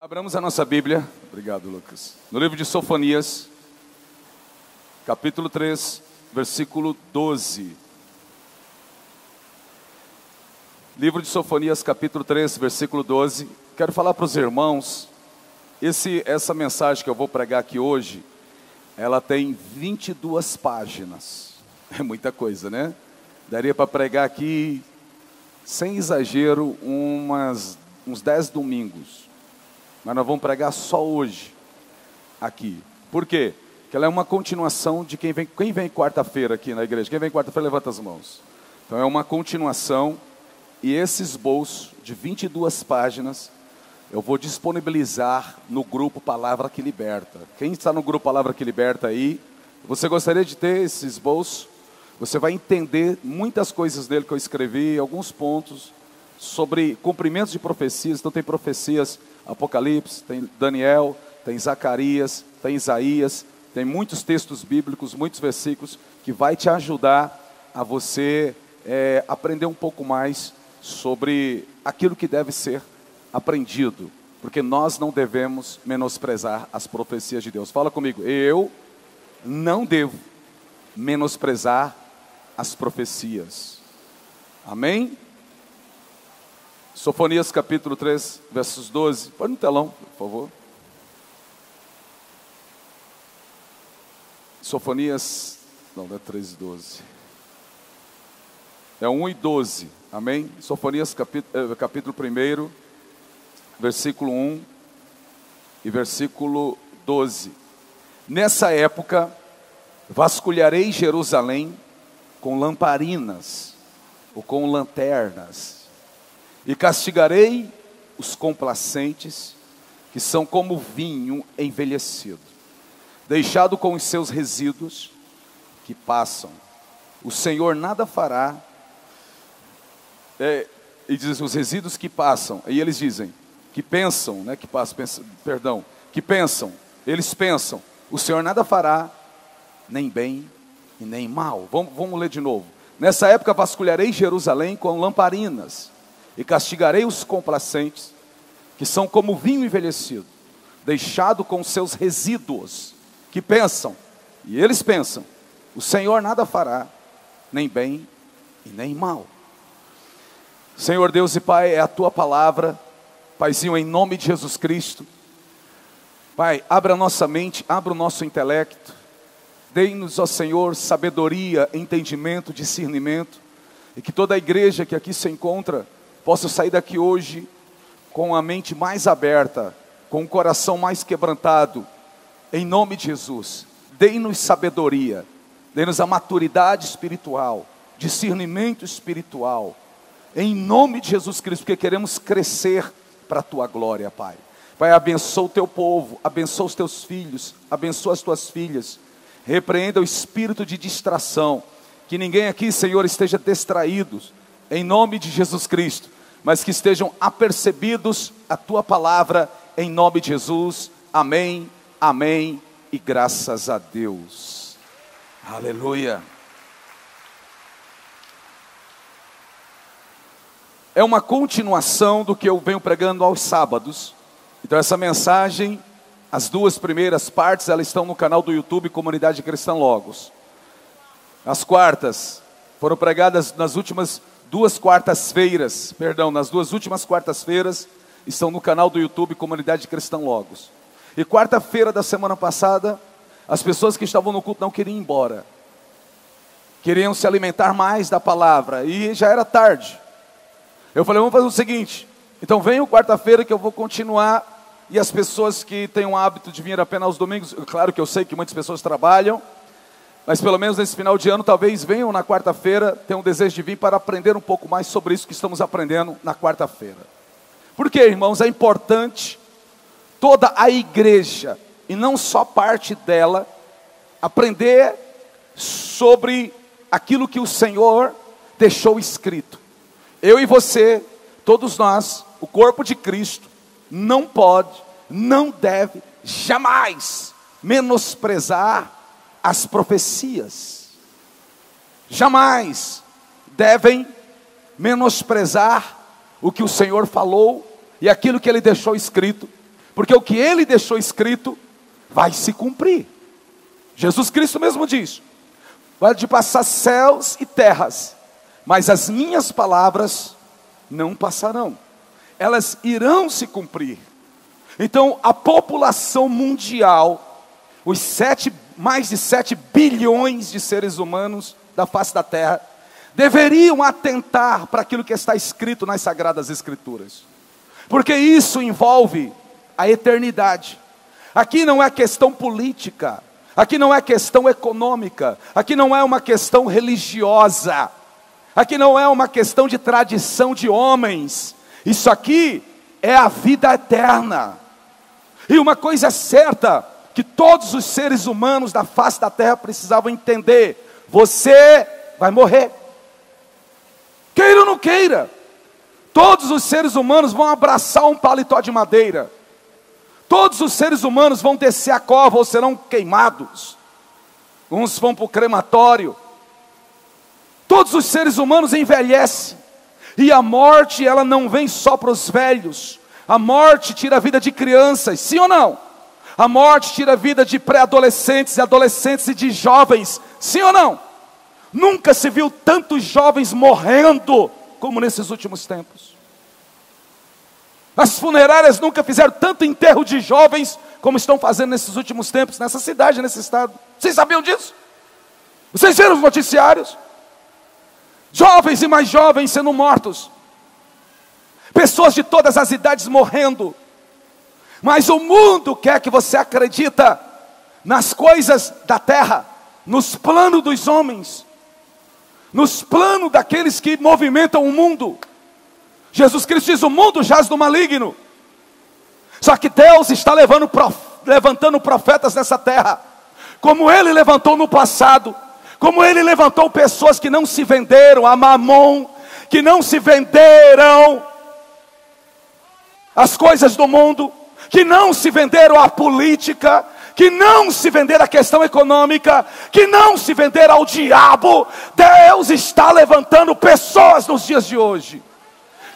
Abramos a nossa Bíblia, obrigado Lucas, no livro de Sofonias, capítulo 3, versículo 12. Livro de Sofonias, capítulo 3, versículo 12. Quero falar para os irmãos, essa mensagem que eu vou pregar aqui hoje, ela tem 22 páginas. É muita coisa, né? Daria para pregar aqui, sem exagero, uns 10 domingos. Mas nós vamos pregar só hoje, aqui. Por quê? Porque ela é uma continuação de quem vem quarta-feira aqui na igreja. Quem vem quarta-feira, levanta as mãos. Então é uma continuação, e esse esboço de 22 páginas, eu vou disponibilizar no grupo Palavra que Liberta. Quem está no grupo Palavra que Liberta aí, você gostaria de ter esse esboço? Você vai entender muitas coisas dele que eu escrevi, alguns pontos sobre cumprimentos de profecias. Então tem profecias, Apocalipse, tem Daniel, tem Zacarias, tem Isaías, tem muitos textos bíblicos, muitos versículos, que vai te ajudar a você aprender um pouco mais sobre aquilo que deve ser aprendido, porque nós não devemos menosprezar as profecias de Deus. Fala comigo, eu não devo menosprezar as profecias. Amém? Sofonias capítulo 3, versos 12. Põe no telão, por favor. Sofonias, não é 3 e 12. É 1 e 12, amém? Sofonias capítulo 1, versículo 1 e versículo 12. Nessa época, vasculharei Jerusalém com lamparinas, ou com lanternas, e castigarei os complacentes, que são como vinho envelhecido, deixado com os seus resíduos que passam. O Senhor nada fará. E diz os resíduos que passam, e eles dizem, que pensam, né, que pensam, eles pensam, o Senhor nada fará, nem bem e nem mal. Vamos ler de novo. Nessa época vasculharei Jerusalém com lamparinas, e castigarei os complacentes, que são como vinho envelhecido, deixado com seus resíduos, que pensam, e eles pensam, o Senhor nada fará, nem bem e nem mal. Senhor Deus e Pai, é a Tua palavra, Paizinho, em nome de Jesus Cristo. Pai, abra a nossa mente, abra o nosso intelecto, dê-nos, ó Senhor, sabedoria, entendimento, discernimento, e que toda a igreja que aqui se encontra, possa sair daqui hoje com a mente mais aberta, com o coração mais quebrantado, em nome de Jesus. Dê-nos sabedoria, dê-nos a maturidade espiritual, discernimento espiritual, em nome de Jesus Cristo, porque queremos crescer para a Tua glória, Pai. Pai, abençoa o Teu povo, abençoa os Teus filhos, abençoa as Tuas filhas, repreenda o espírito de distração, que ninguém aqui, Senhor, esteja distraído, em nome de Jesus Cristo, mas que estejam apercebidos a Tua palavra, em nome de Jesus. Amém, amém e graças a Deus. Aleluia. É uma continuação do que eu venho pregando aos sábados. Então essa mensagem, as duas primeiras partes, elas estão no canal do YouTube Comunidade Cristã Logos. As quartas foram pregadas nas últimas duas quartas-feiras, nas duas últimas quartas-feiras, estão no canal do YouTube Comunidade Cristã Logos. E quarta-feira da semana passada, as pessoas que estavam no culto não queriam ir embora, queriam se alimentar mais da palavra, e já era tarde. Eu falei, vamos fazer o seguinte, então venham quarta-feira que eu vou continuar, e as pessoas que têm o hábito de vir apenas aos domingos, claro que eu sei que muitas pessoas trabalham, mas pelo menos nesse final de ano, talvez venham na quarta-feira, tenham um desejo de vir para aprender um pouco mais sobre isso que estamos aprendendo na quarta-feira. Porque, irmãos, é importante toda a igreja, e não só parte dela, aprender sobre aquilo que o Senhor deixou escrito. Eu e você, todos nós, o corpo de Cristo, não pode, não deve, jamais menosprezar as profecias. Jamais devem menosprezar o que o Senhor falou e aquilo que Ele deixou escrito, porque o que ele deixou escrito vai se cumprir. Jesus Cristo mesmo diz: vai de passar céus e terras, mas as minhas palavras não passarão, elas irão se cumprir. Então a população mundial, mais de 7 bilhões de seres humanos da face da terra, deveriam atentar para aquilo que está escrito nas Sagradas Escrituras, porque isso envolve a eternidade. Aqui não é questão política, aqui não é questão econômica, aqui não é uma questão religiosa, aqui não é uma questão de tradição de homens, isso aqui é a vida eterna. E uma coisa é certa, que todos os seres humanos da face da terra precisavam entender: você vai morrer, queira ou não queira. Todos os seres humanos vão abraçar um paletó de madeira, todos os seres humanos vão descer a cova ou serão queimados, uns vão para o crematório. Todos os seres humanos envelhecem, e a morte, ela não vem só para os velhos. A morte tira a vida de crianças, sim ou não? A morte tira a vida de pré-adolescentes e adolescentes e de jovens, sim ou não? Nunca se viu tantos jovens morrendo como nesses últimos tempos. As funerárias nunca fizeram tanto enterro de jovens como estão fazendo nesses últimos tempos, nessa cidade, nesse estado. Vocês sabiam disso? Vocês viram os noticiários? Jovens e mais jovens sendo mortos, pessoas de todas as idades morrendo. Mas o mundo quer que você acredita nas coisas da terra, nos planos dos homens, nos planos daqueles que movimentam o mundo. Jesus Cristo diz: o mundo jaz do maligno. Só que Deus está levantando profetas nessa terra, como Ele levantou no passado, como Ele levantou pessoas que não se venderam a Mamon, que não se venderam às coisas do mundo, que não se venderam à política, que não se venderam à questão econômica, que não se venderam ao diabo. Deus está levantando pessoas nos dias de hoje,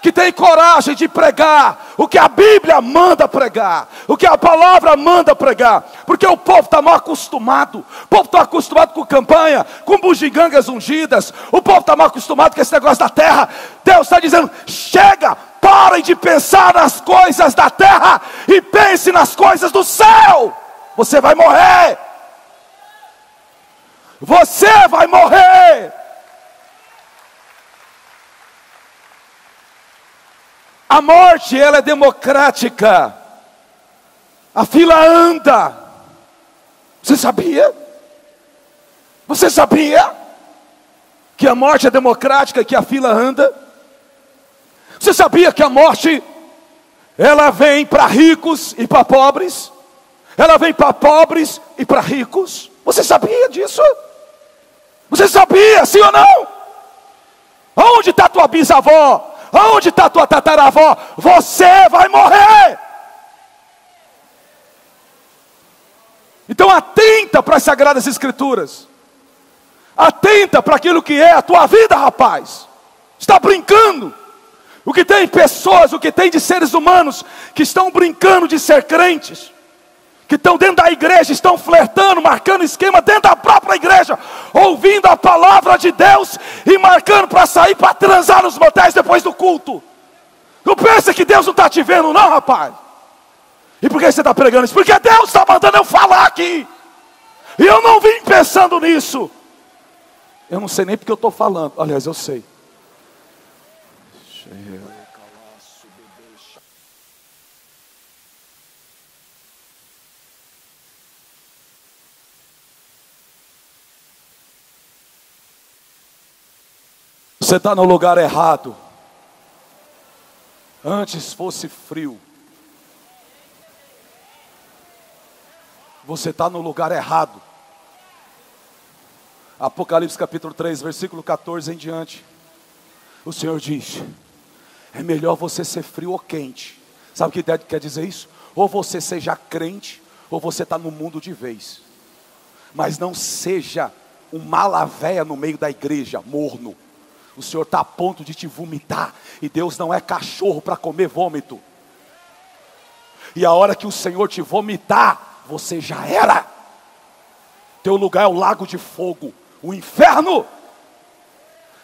que tem coragem de pregar o que a Bíblia manda pregar, o que a palavra manda pregar, porque o povo está mal acostumado. O povo está acostumado com campanha, com bugigangas ungidas, o povo está mal acostumado com esse negócio da terra. Deus está dizendo: chega, parem de pensar nas coisas da terra e pense nas coisas do céu. Você vai morrer, você vai morrer. A morte, ela é democrática. A fila anda. Você sabia? Você sabia que a morte é democrática, que a fila anda? Você sabia que a morte, ela vem para ricos e para pobres? Ela vem para pobres e para ricos? Você sabia disso? Você sabia, sim ou não? Onde está tua bisavó? Onde está tua tataravó? Você vai morrer. Então atenta para as Sagradas Escrituras. Atenta para aquilo que é a tua vida, rapaz. Está brincando? O que tem pessoas, o que tem de seres humanos que estão brincando de ser crentes, que estão dentro da igreja, estão flertando, marcando esquema dentro da própria igreja, ouvindo a palavra de Deus e marcando para sair para transar nos motéis depois do culto. Não pensa que Deus não está te vendo não, rapaz. E por que você está pregando isso? Porque Deus está mandando eu falar aqui, e eu não vim pensando nisso. Eu não sei nem porque eu estou falando. Aliás, eu sei. Você está no lugar errado. Antes fosse frio. Você está no lugar errado. Apocalipse capítulo 3, versículo 14 em diante. O Senhor diz: é melhor você ser frio ou quente. Sabe o que quer dizer isso? Ou você seja crente, ou você está no mundo de vez. Mas não seja um malavéia no meio da igreja, morno. O Senhor está a ponto de te vomitar. E Deus não é cachorro para comer vômito. E a hora que o Senhor te vomitar, você já era. Teu lugar é o lago de fogo, o inferno.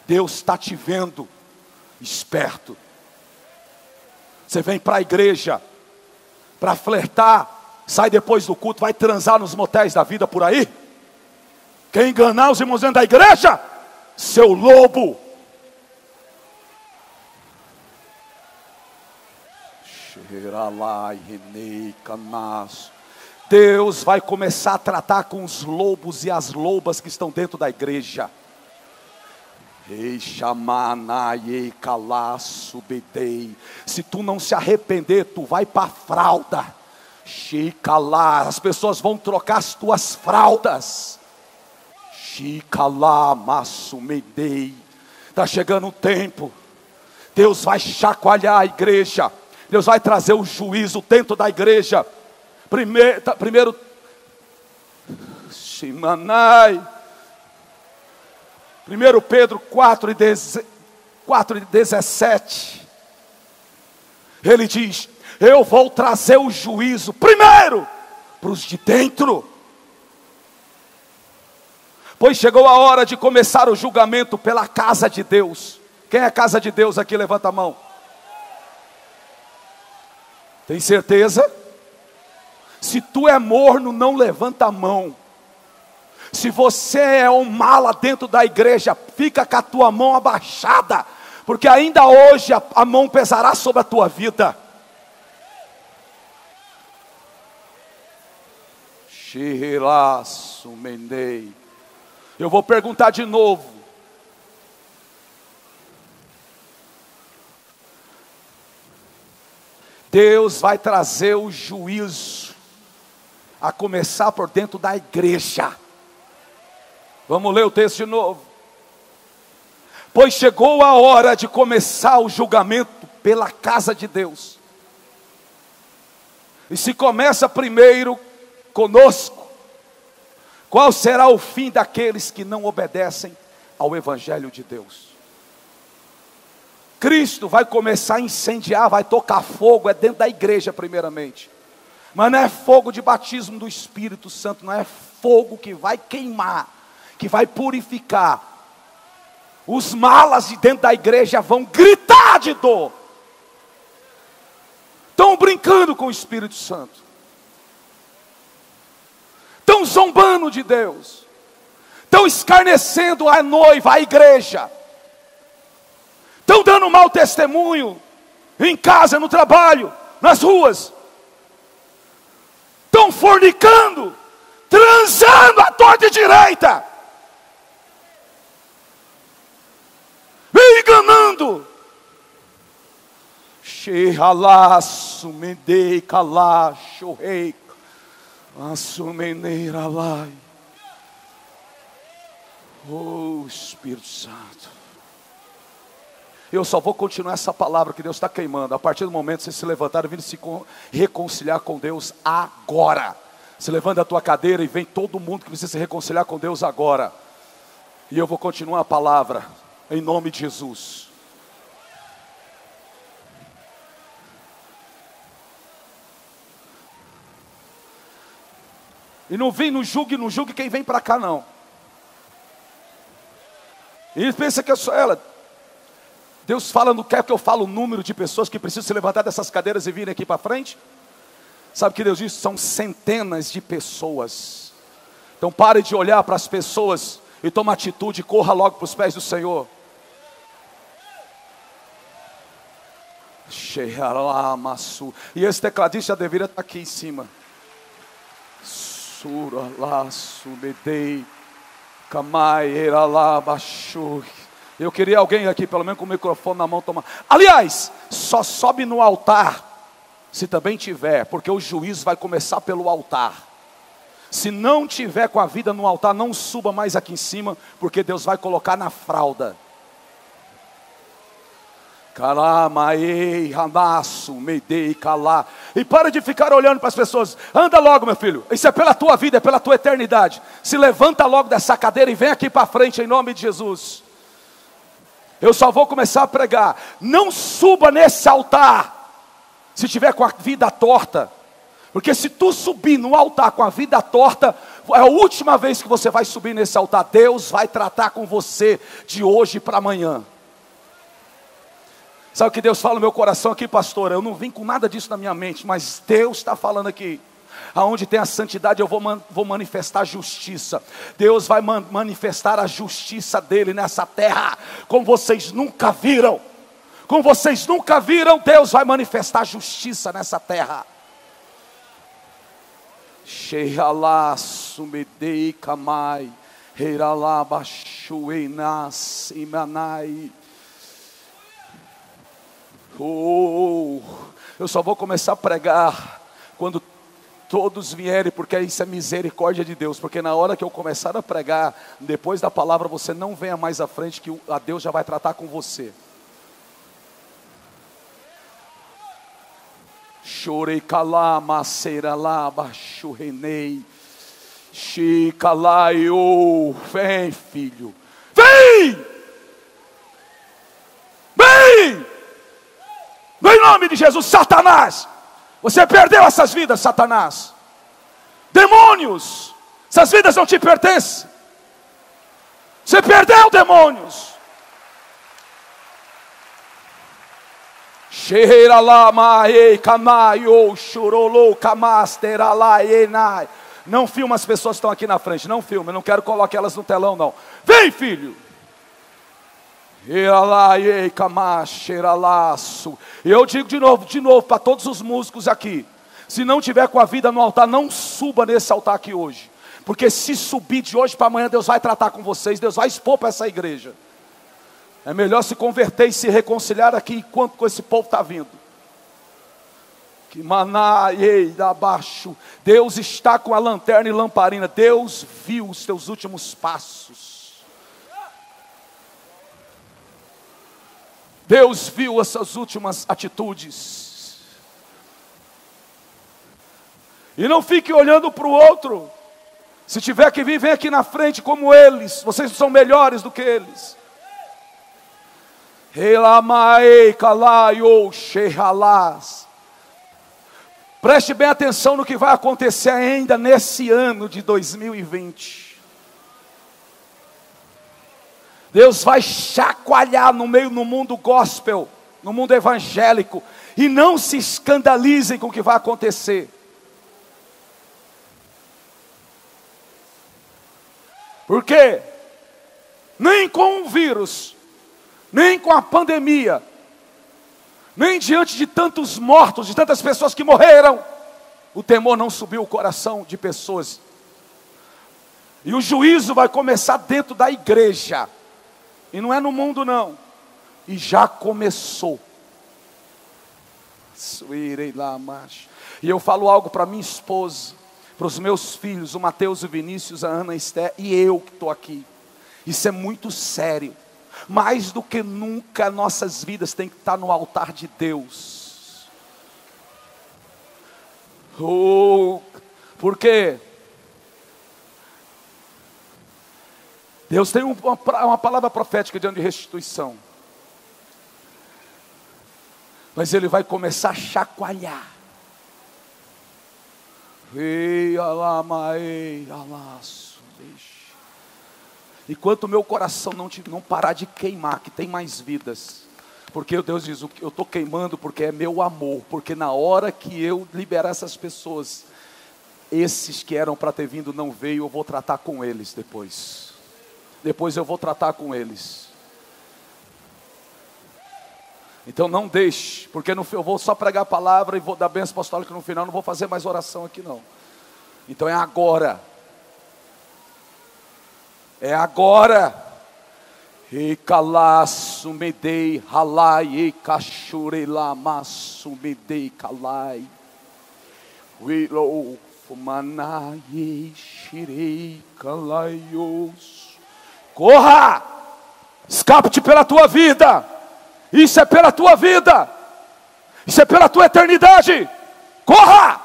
Deus está te vendo, esperto. Você vem para a igreja para flertar, sai depois do culto, vai transar nos motéis da vida por aí. Quer enganar os irmãos dentro da igreja? Seu lobo. Deus vai começar a tratar com os lobos e as lobas que estão dentro da igreja. Se tu não se arrepender, tu vai para a fralda. As pessoas vão trocar as tuas fraldas. Está chegando o tempo. Deus vai chacoalhar a igreja. Deus vai trazer o juízo dentro da igreja. Primeiro Shimanai. 1 Pedro 4:17. Ele diz: eu vou trazer o juízo primeiro para os de dentro. Pois chegou a hora de começar o julgamento pela casa de Deus. Quem é a casa de Deus aqui? Levanta a mão. Tem certeza? Se tu é morno, não levanta a mão. Se você é um mala dentro da igreja, fica com a tua mão abaixada, porque ainda hoje a mão pesará sobre a tua vida. Eu vou perguntar de novo. Deus vai trazer o juízo, a começar por dentro da igreja. Vamos ler o texto de novo. Pois chegou a hora de começar o julgamento pela casa de Deus. E se começa primeiro conosco, qual será o fim daqueles que não obedecem ao Evangelho de Deus? Cristo vai começar a incendiar, vai tocar fogo, é dentro da igreja primeiramente. Mas não é fogo de batismo do Espírito Santo, não é fogo que vai queimar, que vai purificar. Os malas de dentro da igreja vão gritar de dor. Estão brincando com o Espírito Santo. Estão zombando de Deus. Estão escarnecendo a noiva, a igreja. Estão dando mau testemunho em casa, no trabalho, nas ruas. Estão fornicando, transando à torta e direita, enganando. Xeralaço, mendei, calaço, rei, assumeneira lá. Oh Espírito Santo. Eu só vou continuar essa palavra que Deus está queimando. A partir do momento que vocês se levantaram, virem se reconciliar com Deus agora. Se levanta da tua cadeira e vem todo mundo que precisa se reconciliar com Deus agora. E eu vou continuar a palavra, em nome de Jesus. E não julgue quem vem para cá não. E pensa que é só ela. Deus fala, não quer que eu fale o número de pessoas que precisam se levantar dessas cadeiras e virem aqui para frente? Sabe o que Deus diz? São centenas de pessoas. Então pare de olhar para as pessoas e toma atitude, corra logo para os pés do Senhor. E esse tecladista já deveria estar aqui em cima. Eu queria alguém aqui, pelo menos com o microfone na mão, tomar. Aliás, só sobe no altar se também tiver, porque o juízo vai começar pelo altar. Se não tiver com a vida no altar, não suba mais aqui em cima, porque Deus vai colocar na fralda. E para de ficar olhando para as pessoas. Anda logo, meu filho. Isso é pela tua vida, é pela tua eternidade. Se levanta logo dessa cadeira e vem aqui para frente em nome de Jesus. Eu só vou começar a pregar. Não suba nesse altar Se tiver com a vida torta, porque se tu subir no altar com a vida torta, é a última vez que você vai subir nesse altar. Deus vai tratar com você de hoje para amanhã. Sabe o que Deus fala no meu coração aqui, pastor? Eu não vim com nada disso na minha mente, mas Deus está falando aqui. Aonde tem a santidade eu vou manifestar justiça. Deus vai manifestar a justiça dele nessa terra, como vocês nunca viram. Como vocês nunca viram, Deus vai manifestar justiça nessa terra. Sheiralá sumedei kamai, heiralá baixueinas imanai. Eu só vou começar a pregar quando todos vierem, porque isso é misericórdia de Deus. Porque na hora que eu começar a pregar, depois da palavra, você não venha mais à frente, que a Deus já vai tratar com você. Chorei calá, maceira lá, baixo renei. Chicalaio, vem filho, vem! Vem! Em nome de Jesus, Satanás, você perdeu essas vidas, Satanás. Demônios, essas vidas não te pertencem. Você perdeu, demônios. Cheira lá, maei, camaio, chorolou, camastera lá, enai. Não filma as pessoas que estão aqui na frente, não filma, eu não quero colocar elas no telão não. Vem filho. Eu digo de novo para todos os músicos aqui: se não tiver com a vida no altar, não suba nesse altar aqui hoje. Porque se subir de hoje para amanhã, Deus vai tratar com vocês, Deus vai expor para essa igreja. É melhor se converter e se reconciliar aqui enquanto esse povo está vindo. Que maná, ei, da baixo. Deus está com a lanterna e lamparina. Deus viu os teus últimos passos. Deus viu essas últimas atitudes. E não fique olhando para o outro. Se tiver que vir, vem aqui na frente como eles. Vocês são melhores do que eles. Preste bem atenção no que vai acontecer ainda nesse ano de 2020. Deus vai chacoalhar no mundo gospel, no mundo evangélico. E não se escandalizem com o que vai acontecer. Por quê? Nem com o vírus, nem com a pandemia, nem diante de tantos mortos, de tantas pessoas que morreram, o temor não subiu o coração de pessoas. E o juízo vai começar dentro da igreja. E não é no mundo não. E já começou. E eu falo algo para minha esposa, para os meus filhos, o Mateus, o Vinícius, a Ana, a Esther, e eu que estou aqui. Isso é muito sério. Mais do que nunca, nossas vidas têm que estar no altar de Deus. Por quê? Deus tem uma palavra profética diante de restituição. Mas Ele vai começar a chacoalhar. Enquanto o meu coração não parar de queimar, que tem mais vidas. Porque Deus diz, eu estou queimando porque é meu amor. Porque na hora que eu liberar essas pessoas, esses que eram para ter vindo não veio, eu vou tratar com eles depois. Depois eu vou tratar com eles. Então não deixe, porque eu vou só pregar a palavra e vou dar bênção apostólica no final, não vou fazer mais oração aqui não. Então é agora. É agora. E calaço me dei halai e cachore lá maço me dei calai. Willow fumanai shirei calaios. Corra! Escape-te pela tua vida. Isso é pela tua vida. Isso é pela tua eternidade. Corra!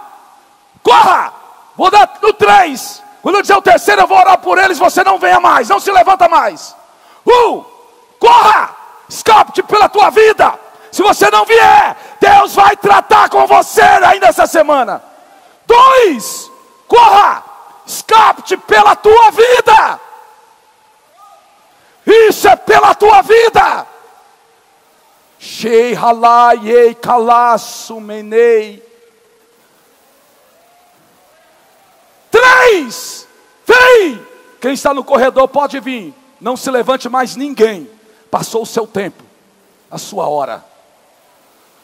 Corra! Vou dar no 3. Quando eu dizer o terceiro, eu vou orar por eles. Você não venha mais, não se levanta mais. Corra! Escape-te pela tua vida. Se você não vier, Deus vai tratar com você ainda essa semana. 2, corra, escape pela tua vida. Isso é pela tua vida. Shei halai kalasu menei. 3, vem. Quem está no corredor pode vir. Não se levante mais ninguém. Passou o seu tempo, a sua hora.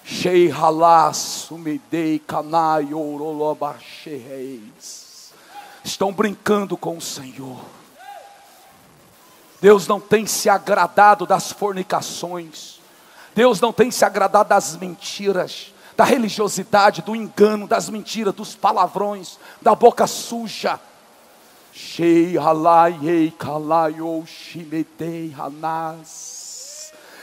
Shei halasu medei kanai orolobacheis. Estão brincando com o Senhor. Deus não tem se agradado das fornicações. Deus não tem se agradado das mentiras, da religiosidade, do engano, das mentiras, dos palavrões, da boca suja.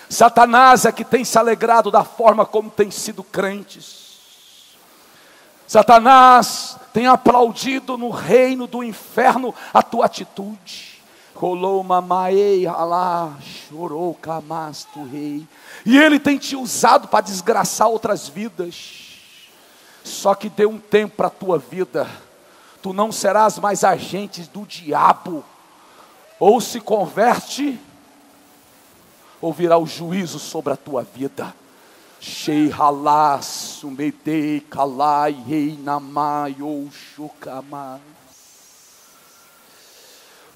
Satanás é que tem se alegrado da forma como tem sido crentes. Satanás tem aplaudido no reino do inferno a tua atitude. E ele tem te usado para desgraçar outras vidas. Só que dê um tempo para a tua vida. Tu não serás mais agente do diabo. Ou se converte, ou virá o juízo sobre a tua vida. Shei halasu medei kalai rei namai ou shukamai.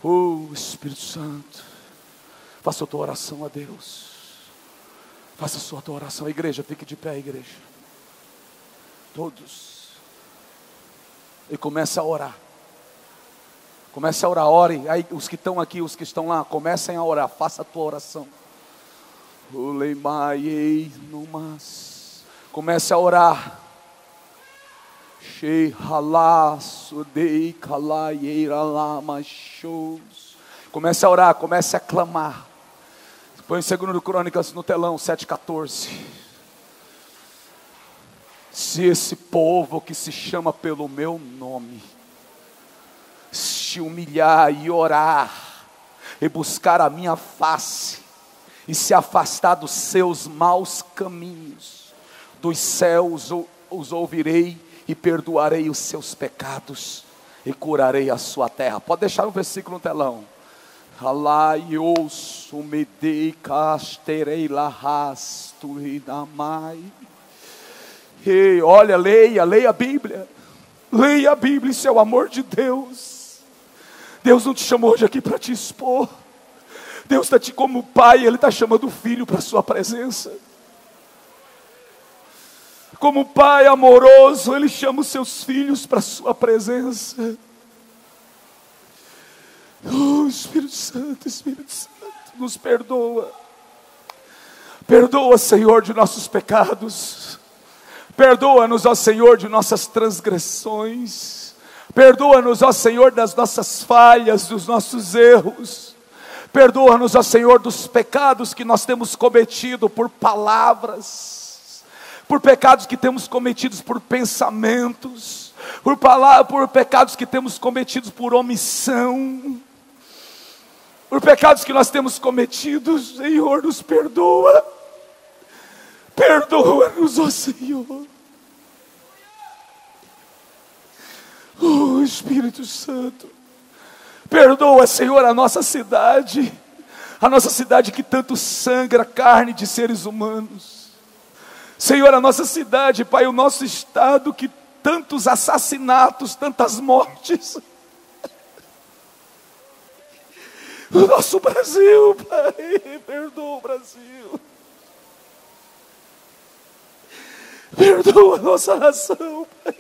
Oh Espírito Santo, faça a tua oração a Deus. Faça a sua oração. A igreja, fique de pé, igreja. Todos. E comece a orar. Comece a orar, ore. Aí os que estão aqui, os que estão lá, comecem a orar. Faça a tua oração. Comece a orar. Comece a orar, comece a clamar. Põe 2 Crônicas no telão, 7:14. Se esse povo que se chama pelo meu nome se humilhar e orar e buscar a minha face e se afastar dos seus maus caminhos, dos céus os ouvirei e perdoarei os seus pecados e curarei a sua terra. Pode deixar o versículo no telão. Ei, olha, leia a Bíblia. Leia a Bíblia, isso é o amor de Deus. Deus não te chamou hoje aqui para te expor. Deus está te como pai, Ele está chamando o filho para a sua presença. Como pai amoroso, Ele chama os seus filhos para a sua presença. Oh Espírito Santo, nos perdoa. Perdoa, Senhor, de nossos pecados. Perdoa-nos, ó Senhor, de nossas transgressões. Perdoa-nos, ó Senhor, das nossas falhas, dos nossos erros. Perdoa-nos, ó Senhor, dos pecados que nós temos cometido por palavras, por pecados que temos cometidos por pensamentos, por pecados que temos cometidos por omissão, por pecados que nós temos cometido. Senhor, nos perdoa. Perdoa-nos, ó Senhor. Oh Espírito Santo, perdoa, Senhor, a nossa cidade que tanto sangra carne de seres humanos. Senhor, a nossa cidade, Pai, o nosso estado que tantos assassinatos, tantas mortes. O nosso Brasil, Pai, perdoa o Brasil. Perdoa a nossa nação, Pai.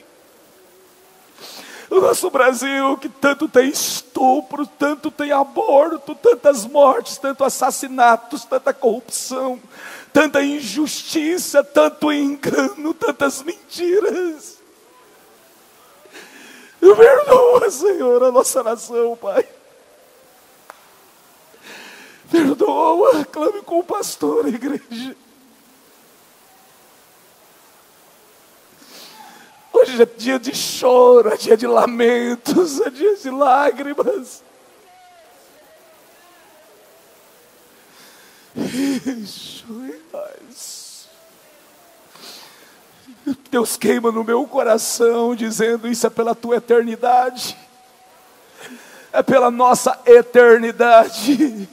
O nosso Brasil que tanto tem estupro, tanto tem aborto, tantas mortes, tanto assassinatos, tanta corrupção, tanta injustiça, tanto engano, tantas mentiras. Perdoa, Senhor, a nossa nação, Pai. Perdoa, clame com o pastor, a igreja. Hoje é dia de choro, é dia de lamentos, é dia de lágrimas. Deus queima no meu coração, dizendo: isso é pela tua eternidade, é pela nossa eternidade.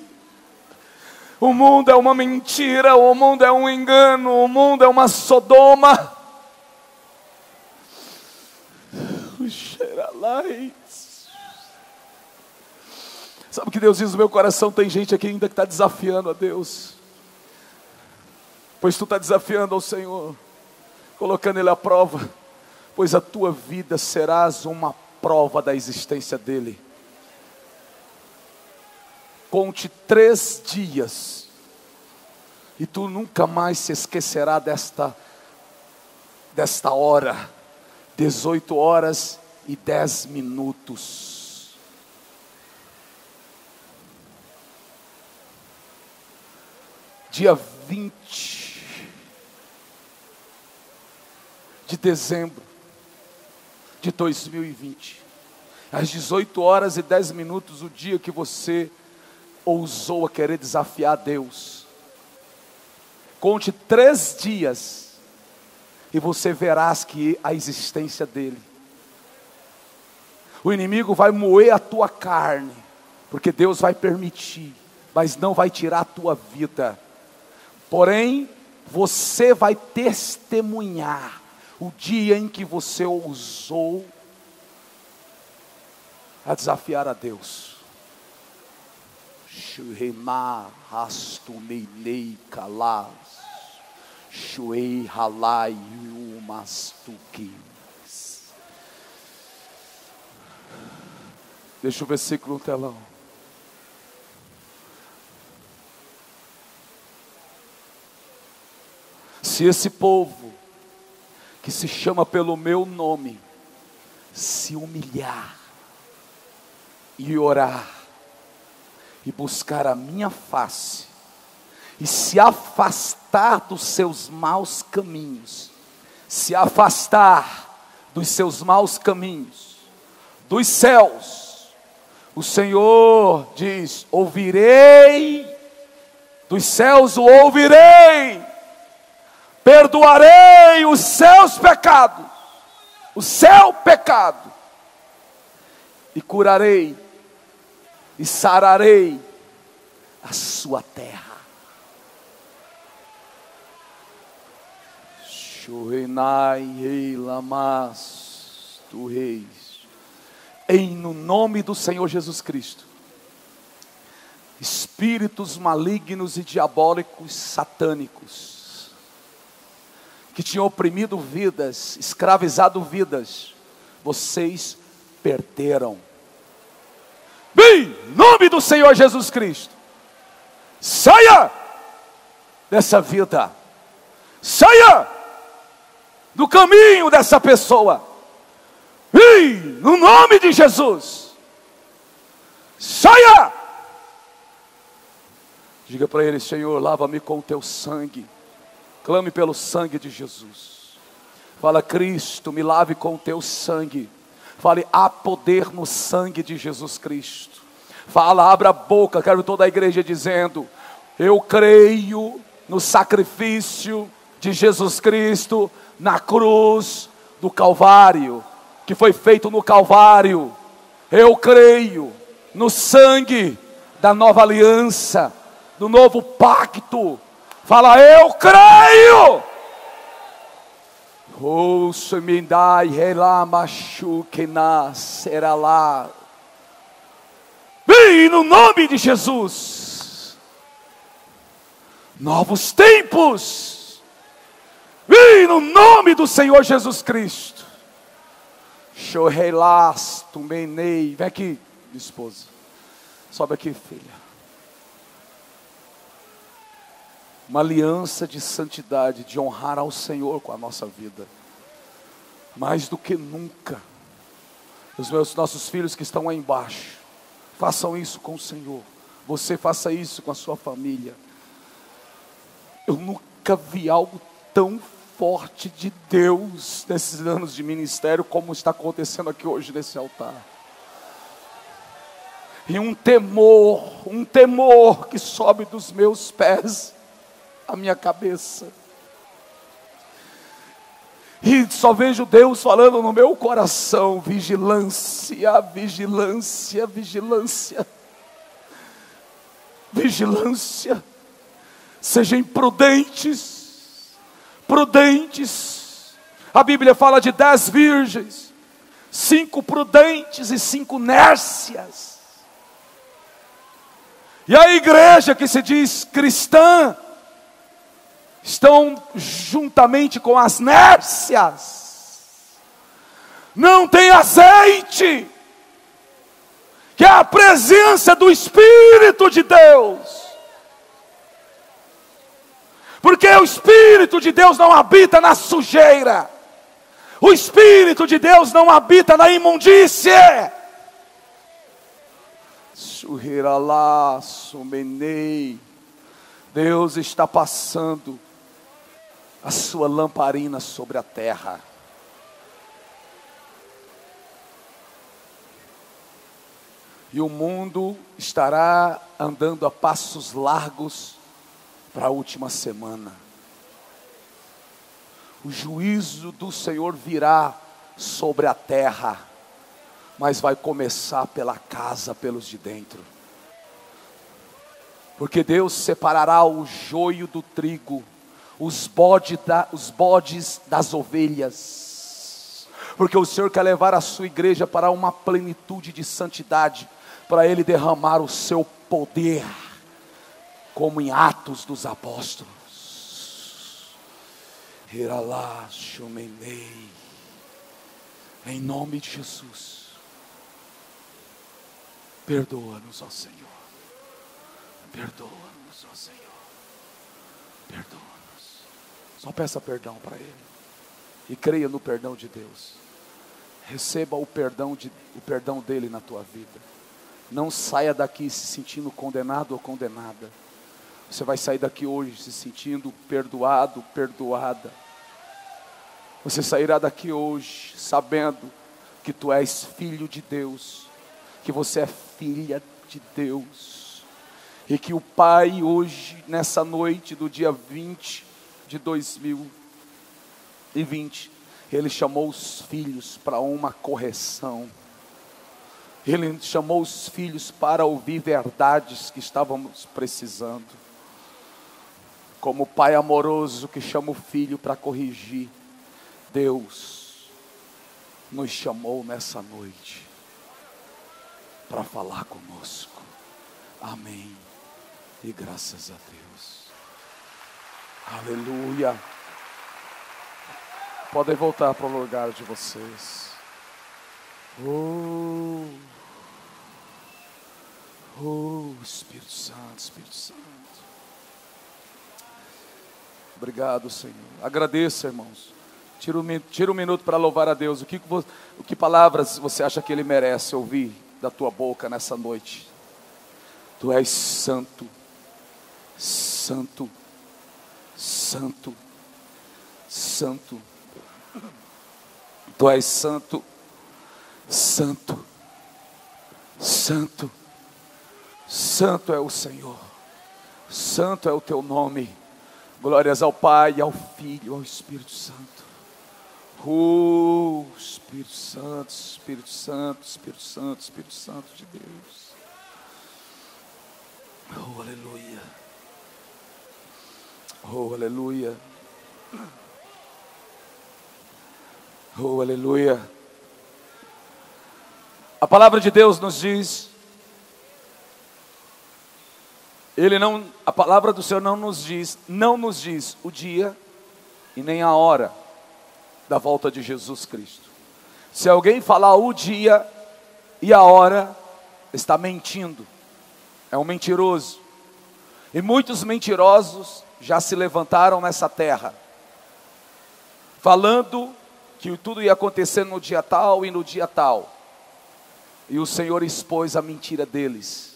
O mundo é uma mentira, o mundo é um engano, o mundo é uma Sodoma. Sabe o que Deus diz no meu coração? Tem gente aqui ainda que está desafiando a Deus. Pois tu está desafiando ao Senhor, colocando Ele à prova. Pois a tua vida serás uma prova da existência dEle. Conte 3 dias, e tu nunca mais se esquecerá desta hora. 18h10. Dia 20 de dezembro de 2020, às 18h10, o dia que você ousou a querer desafiar Deus. Conte 3 dias e você verás que a existência dele. O inimigo vai moer a tua carne, porque Deus vai permitir, mas não vai tirar a tua vida. Porém, você vai testemunhar o dia em que você ousou a desafiar a Deus. Deixa o versículo no telão. Se esse povo, que se chama pelo meu nome, se humilhar e orar e buscar a minha face e se afastar dos seus maus caminhos, se afastar dos seus maus caminhos, dos céus, o Senhor diz: ouvirei, dos céus o ouvirei, perdoarei os seus pecados, o seu pecado, e curarei e sararei a sua terra. Tu reis, em no nome do Senhor Jesus Cristo, espíritos malignos e diabólicos satânicos, que tinham oprimido vidas, escravizado vidas, vocês perderam. Em nome do Senhor Jesus Cristo, saia dessa vida, saia do caminho dessa pessoa, e no nome de Jesus, saia. Diga para ele: Senhor, lava-me com o teu sangue. Clame pelo sangue de Jesus. Fala: Cristo, me lave com o teu sangue. Fale: há poder no sangue de Jesus Cristo. Fala, abra a boca, quero toda a igreja dizendo: eu creio no sacrifício de Jesus Cristo na cruz do Calvário, que foi feito no Calvário. Eu creio no sangue da nova aliança, do novo pacto. Fala: eu creio. Oh, semindai relamachu que nascerá lá. Vem no nome de Jesus. Novos tempos. Vem no nome do Senhor Jesus Cristo. Chorrelas, tumenei. Vem aqui, minha esposa. Sobe aqui, filha. Uma aliança de santidade, de honrar ao Senhor com a nossa vida. Mais do que nunca. Nossos filhos que estão aí embaixo, façam isso com o Senhor. Você faça isso com a sua família. Eu nunca vi algo tão forte de Deus nesses anos de ministério como está acontecendo aqui hoje nesse altar. E um temor que sobe dos meus pés à minha cabeça. E só vejo Deus falando no meu coração: vigilância, vigilância, vigilância. Vigilância. Sejam prudentes, prudentes. A Bíblia fala de 10 virgens, 5 prudentes e 5 nércias. E a igreja que se diz cristã, estão juntamente com as nércias. Não tem azeite, que é a presença do Espírito de Deus. Porque o Espírito de Deus não habita na sujeira. O Espírito de Deus não habita na imundície. Deus está passando a sua lamparina sobre a terra. E o mundo estará andando a passos largos para a última semana. O juízo do Senhor virá sobre a terra, mas vai começar pela casa, pelos de dentro. Porque Deus separará o joio do trigo, os bodes das ovelhas. Porque o Senhor quer levar a sua igreja para uma plenitude de santidade, para Ele derramar o seu poder, como em Atos dos Apóstolos. Em nome de Jesus, perdoa-nos, ó Senhor. Perdoa-nos, ó Senhor. Perdoa-nos. Só peça perdão para Ele e creia no perdão de Deus. Receba o perdão dele na tua vida. Não saia daqui se sentindo condenado ou condenada. Você vai sair daqui hoje se sentindo perdoado, perdoada. Você sairá daqui hoje sabendo que tu és filho de Deus, que você é filha de Deus, e que o Pai hoje, nessa noite do dia 20 de 2020, Ele chamou os filhos para uma correção. Ele chamou os filhos para ouvir verdades que estávamos precisando. Como o pai amoroso que chama o filho para corrigir, Deus nos chamou nessa noite para falar conosco. Amém. E graças a Deus. Aleluia. Podem voltar para o lugar de vocês. Espírito Santo, Espírito Santo. Obrigado, Senhor. Agradeça, irmãos. Tira um minuto para louvar a Deus. O que palavras você acha que Ele merece ouvir da tua boca nessa noite? Tu és santo, santo, santo, santo. Tu és santo, santo, santo. Santo é o Senhor. Santo é o teu nome. Glórias ao Pai, ao Filho, ao Espírito Santo. Espírito Santo, Espírito Santo, Espírito Santo, Espírito Santo de Deus. Aleluia. Aleluia. Aleluia. A palavra de Deus nos diz, a palavra do Senhor não nos diz o dia e nem a hora da volta de Jesus Cristo. Se alguém falar o dia e a hora, está mentindo, é um mentiroso. E muitos mentirosos já se levantaram nessa terra, falando que tudo ia acontecer no dia tal e no dia tal. E o Senhor expôs a mentira deles.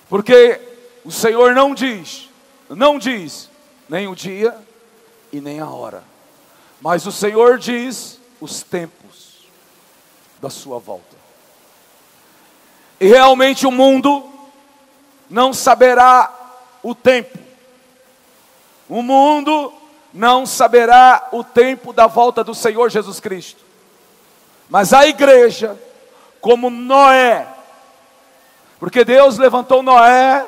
Porque o Senhor não diz nem o dia e nem a hora. Mas o Senhor diz os tempos da sua volta. E realmente o mundo não saberá o tempo. O mundo não saberá o tempo da volta do Senhor Jesus Cristo. Mas a igreja, como Noé, porque Deus levantou Noé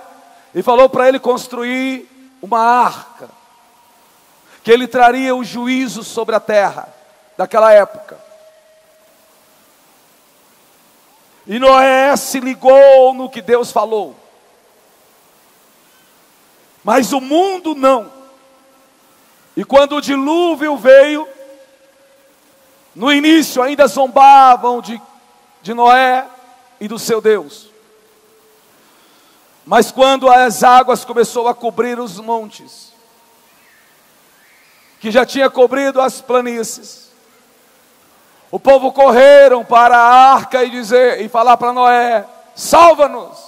e falou para ele construir uma arca, que ele traria o juízo sobre a terra daquela época. E Noé se ligou no que Deus falou. Mas o mundo não. E quando o dilúvio veio, no início ainda zombavam de Noé e do seu Deus. Mas quando as águas começaram a cobrir os montes, que já tinha cobrido as planícies, o povo correram para a arca e falar para Noé: salva-nos.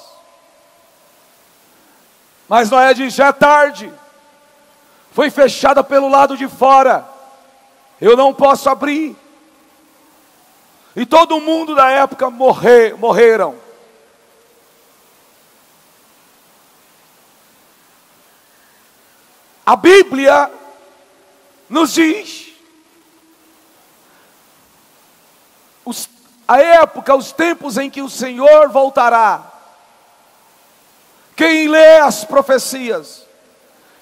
Mas Noé diz: já é tarde, foi fechada pelo lado de fora, eu não posso abrir. E todo mundo da época morreram. A Bíblia nos diz a época, os tempos em que o Senhor voltará. Quem lê as profecias,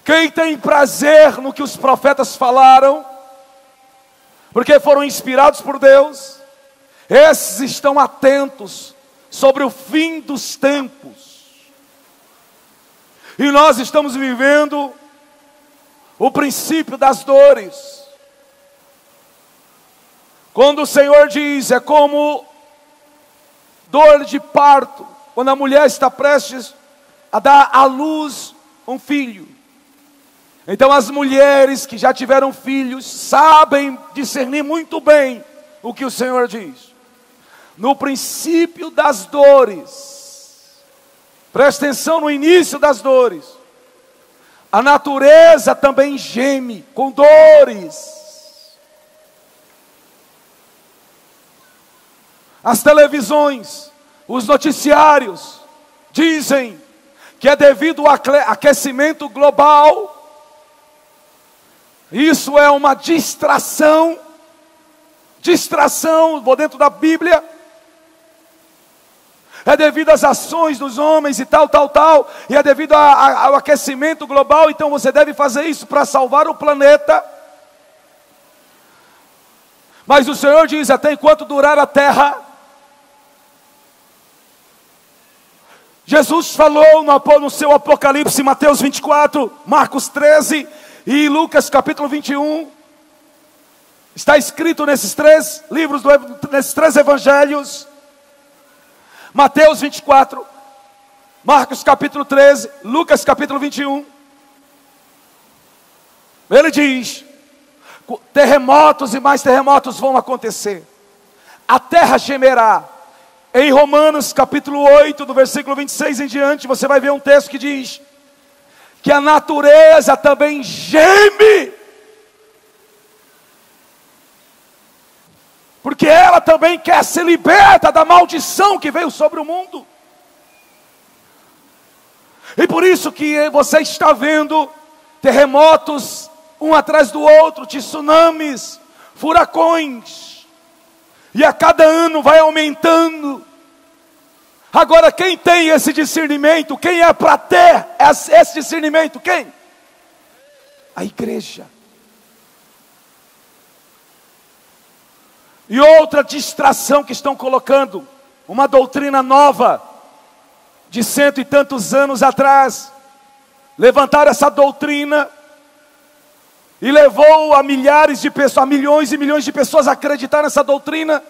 quem tem prazer no que os profetas falaram, porque foram inspirados por Deus, esses estão atentos sobre o fim dos tempos. E nós estamos vivendo o princípio das dores. Quando o Senhor diz, é como dor de parto, quando a mulher está prestes a dar à luz um filho. Então as mulheres que já tiveram filhos sabem discernir muito bem o que o Senhor diz. No princípio das dores, presta atenção no início das dores, a natureza também geme com dores. As televisões, os noticiários dizem que é devido ao aquecimento global. Isso é uma distração, vou dentro da Bíblia. É devido às ações dos homens e tal, e é devido ao aquecimento global, então você deve fazer isso para salvar o planeta. Mas o Senhor diz, até enquanto durar a terra. Jesus falou no seu Apocalipse, Mateus 24, Marcos 13 e Lucas capítulo 21. Está escrito nesses três livros, nesses três evangelhos. Mateus 24, Marcos capítulo 13, Lucas capítulo 21. Ele diz, terremotos e mais terremotos vão acontecer. A terra gemerá. Em Romanos capítulo 8, do versículo 26 em diante, você vai ver um texto que diz que a natureza também geme, porque ela também quer ser liberta da maldição que veio sobre o mundo. E por isso que você está vendo terremotos um atrás do outro, tsunamis, furacões, e a cada ano vai aumentando. Agora quem tem esse discernimento, quem é para ter esse discernimento, quem? A igreja. E outra distração que estão colocando, uma doutrina nova, de 100 e tantos anos atrás, levantaram essa doutrina, e levou a milhares de pessoas, a milhões e milhões de pessoas a acreditar nessa doutrina,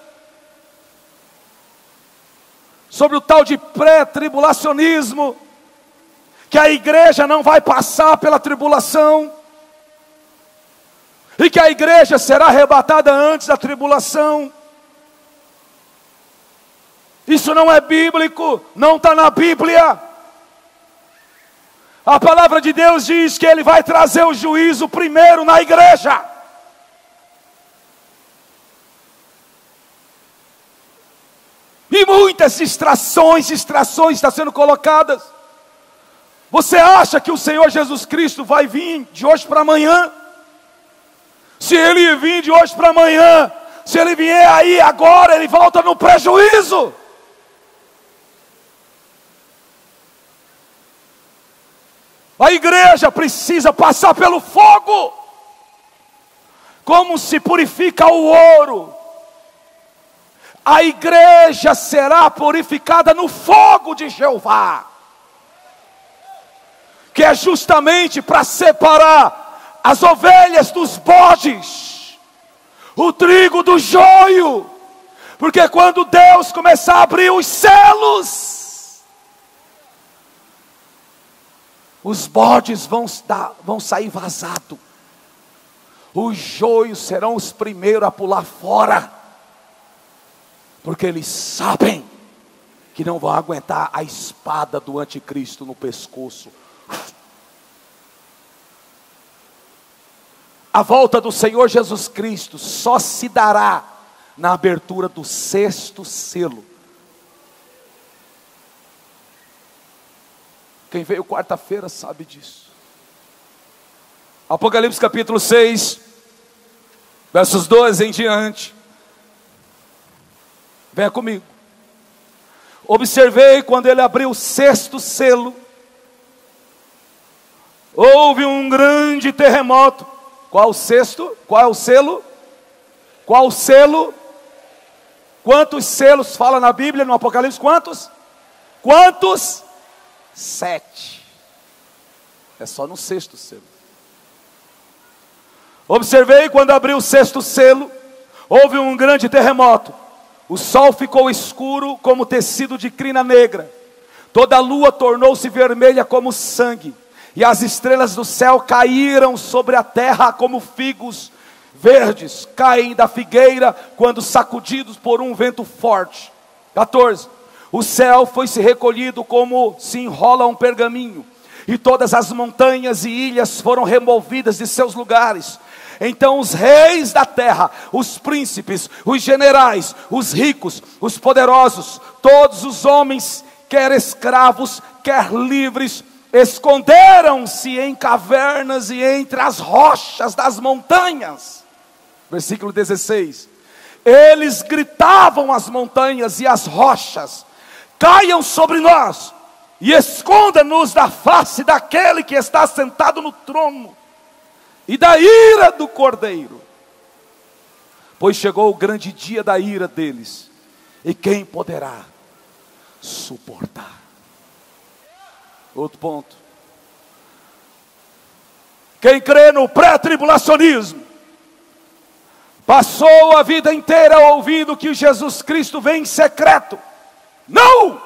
sobre o tal de pré-tribulacionismo, que a igreja não vai passar pela tribulação, e que a igreja será arrebatada antes da tribulação. Isso não é bíblico, não está na Bíblia. A palavra de Deus diz que Ele vai trazer o juízo primeiro na igreja. E muitas distrações estão sendo colocadas. Você acha que o Senhor Jesus Cristo vai vir de hoje para amanhã? Se Ele vir de hoje para amanhã, se Ele vier aí agora, Ele volta no prejuízo. A igreja precisa passar pelo fogo. Como se purifica o ouro, a igreja será purificada no fogo de Jeová, que é justamente para separar as ovelhas dos bodes, o trigo do joio, porque quando Deus começar a abrir os selos, os bodes vão sair vazados, os joios serão os primeiros a pular fora, porque eles sabem que não vão aguentar a espada do anticristo no pescoço. A volta do Senhor Jesus Cristo só se dará na abertura do 6º selo. Quem veio quarta-feira sabe disso. Apocalipse capítulo 6, versos 12 em diante. Venha comigo. Observei quando ele abriu o 6º selo. Houve um grande terremoto. Qual o sexto? Qual é o selo? Qual o selo? Quantos selos fala na Bíblia, no Apocalipse? Quantos? Quantos? 7. É só no 6º selo. Observei quando abriu o 6º selo, houve um grande terremoto. O sol ficou escuro como tecido de crina negra. Toda a lua tornou-se vermelha como sangue. E as estrelas do céu caíram sobre a terra como figos verdes caem da figueira quando sacudidos por um vento forte. 14. O céu foi se recolhido como se enrola um pergaminho. E todas as montanhas e ilhas foram removidas de seus lugares. Então os reis da terra, os príncipes, os generais, os ricos, os poderosos, todos os homens, quer escravos, quer livres, esconderam-se em cavernas e entre as rochas das montanhas. Versículo 16. Eles gritavam às montanhas e às rochas: caiam sobre nós e esconda-nos da face daquele que está sentado no trono e da ira do Cordeiro, pois chegou o grande dia da ira deles, e quem poderá suportar? Outro ponto. Quem crê no pré-tribulacionismo passou a vida inteira ouvindo que Jesus Cristo vem em secreto. Não!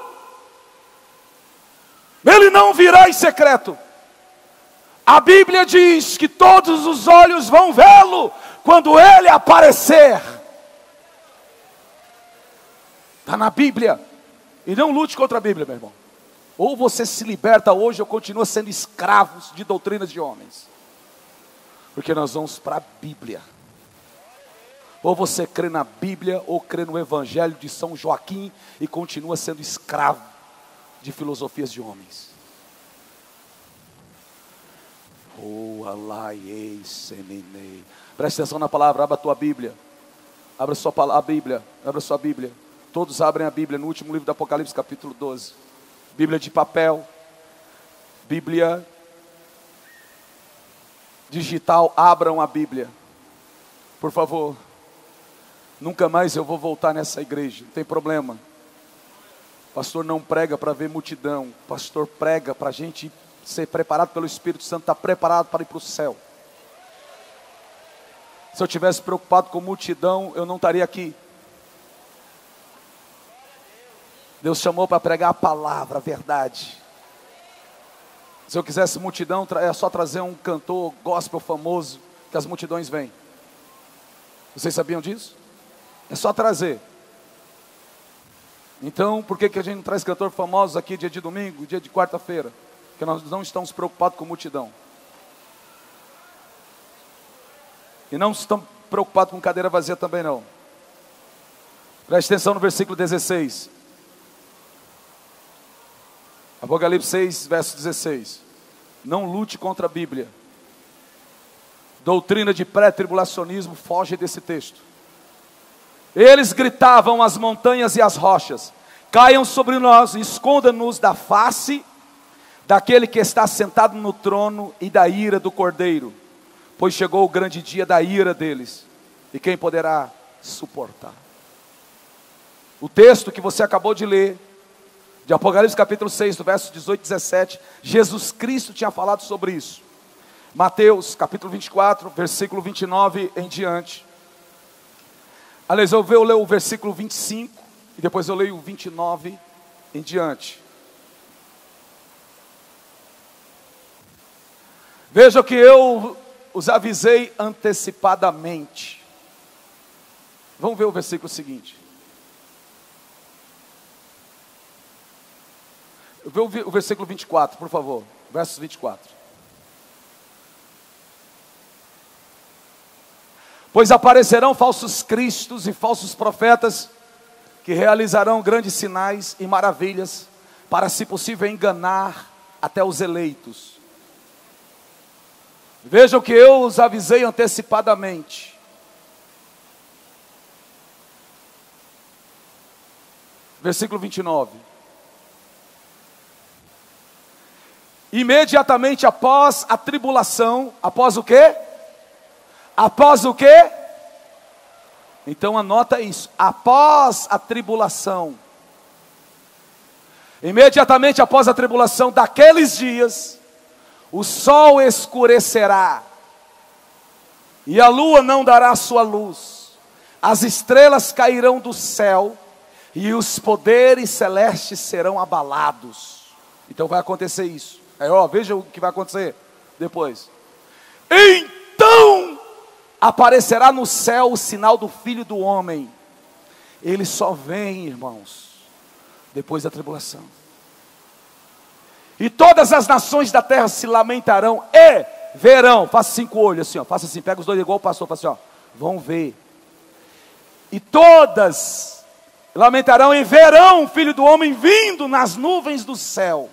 Ele não virá em secreto. A Bíblia diz que todos os olhos vão vê-lo quando ele aparecer. Está na Bíblia. E não lute contra a Bíblia, meu irmão. Ou você se liberta hoje ou continua sendo escravos de doutrinas de homens. Porque nós vamos para a Bíblia. Ou você crê na Bíblia ou crê no Evangelho de São Joaquim e continua sendo escravo de filosofias de homens. Preste atenção na palavra, abra a tua Bíblia. Abra a Bíblia, abra a sua Bíblia. Todos abrem a Bíblia no último livro do Apocalipse, capítulo 12. Bíblia de papel, Bíblia digital, abram a Bíblia. Por favor. Nunca mais eu vou voltar nessa igreja, não tem problema. Pastor não prega para ver multidão. Pastor prega para a gente ser preparado pelo Espírito Santo, estar preparado para ir para o céu. Se eu tivesse preocupado com multidão, eu não estaria aqui. Deus chamou para pregar a palavra, a verdade. Se eu quisesse multidão, é só trazer um cantor gospel famoso, que as multidões vêm. Vocês sabiam disso? É só trazer. Então, por que a gente não traz cantores famosos aqui dia de domingo, dia de quarta-feira? Porque nós não estamos preocupados com multidão. E não estamos preocupados com cadeira vazia também não. Preste atenção no versículo 16. Apocalipse 6, verso 16. Não lute contra a Bíblia. Doutrina de pré-tribulacionismo foge desse texto. Eles gritavam às montanhas e às rochas: caiam sobre nós, esconda-nos da face daquele que está sentado no trono e da ira do Cordeiro, pois chegou o grande dia da ira deles, e quem poderá suportar? O texto que você acabou de ler, de Apocalipse capítulo 6, do verso 18 e 17, Jesus Cristo tinha falado sobre isso. Mateus capítulo 24, versículo 29 em diante. Aliás, eu vou ler o versículo 25, e depois eu leio o 29 em diante. Veja que eu os avisei antecipadamente. Vamos ver o versículo seguinte. Vê o versículo 24, por favor. Versos 24. Pois aparecerão falsos cristos e falsos profetas, que realizarão grandes sinais e maravilhas, para, se possível, enganar até os eleitos. Vejam que eu os avisei antecipadamente. Versículo 29. Imediatamente após a tribulação, após o quê? Após o quê? Então anota isso. Após a tribulação. Imediatamente após a tribulação daqueles dias, o sol escurecerá, e a lua não dará sua luz, as estrelas cairão do céu, e os poderes celestes serão abalados. Então vai acontecer isso. Aí, veja o que vai acontecer depois. Então aparecerá no céu o sinal do Filho do Homem. Ele só vem, irmãos, depois da tribulação. E todas as nações da terra se lamentarão e verão. Faça 5 olhos assim, ó. Faça assim, pega os dois igual o pastor, faça assim, ó. Vão ver. E todas lamentarão e verão o Filho do Homem vindo nas nuvens do céu,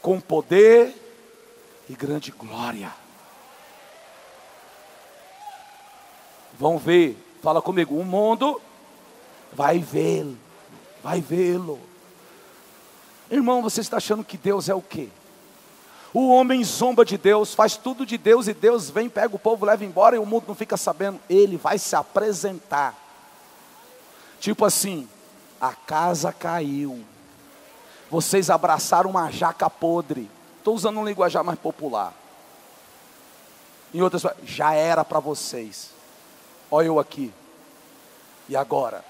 com poder e grande glória. Vão ver, fala comigo, o mundo vai vê-lo, vai vê-lo. Irmão, você está achando que Deus é o quê? O homem zomba de Deus, faz tudo de Deus, e Deus vem, pega o povo, leva embora, e o mundo não fica sabendo. Ele vai se apresentar. Tipo assim, a casa caiu, vocês abraçaram uma jaca podre. Estou usando um linguajar mais popular. Em outras palavras, já era para vocês. Olha eu aqui. E agora?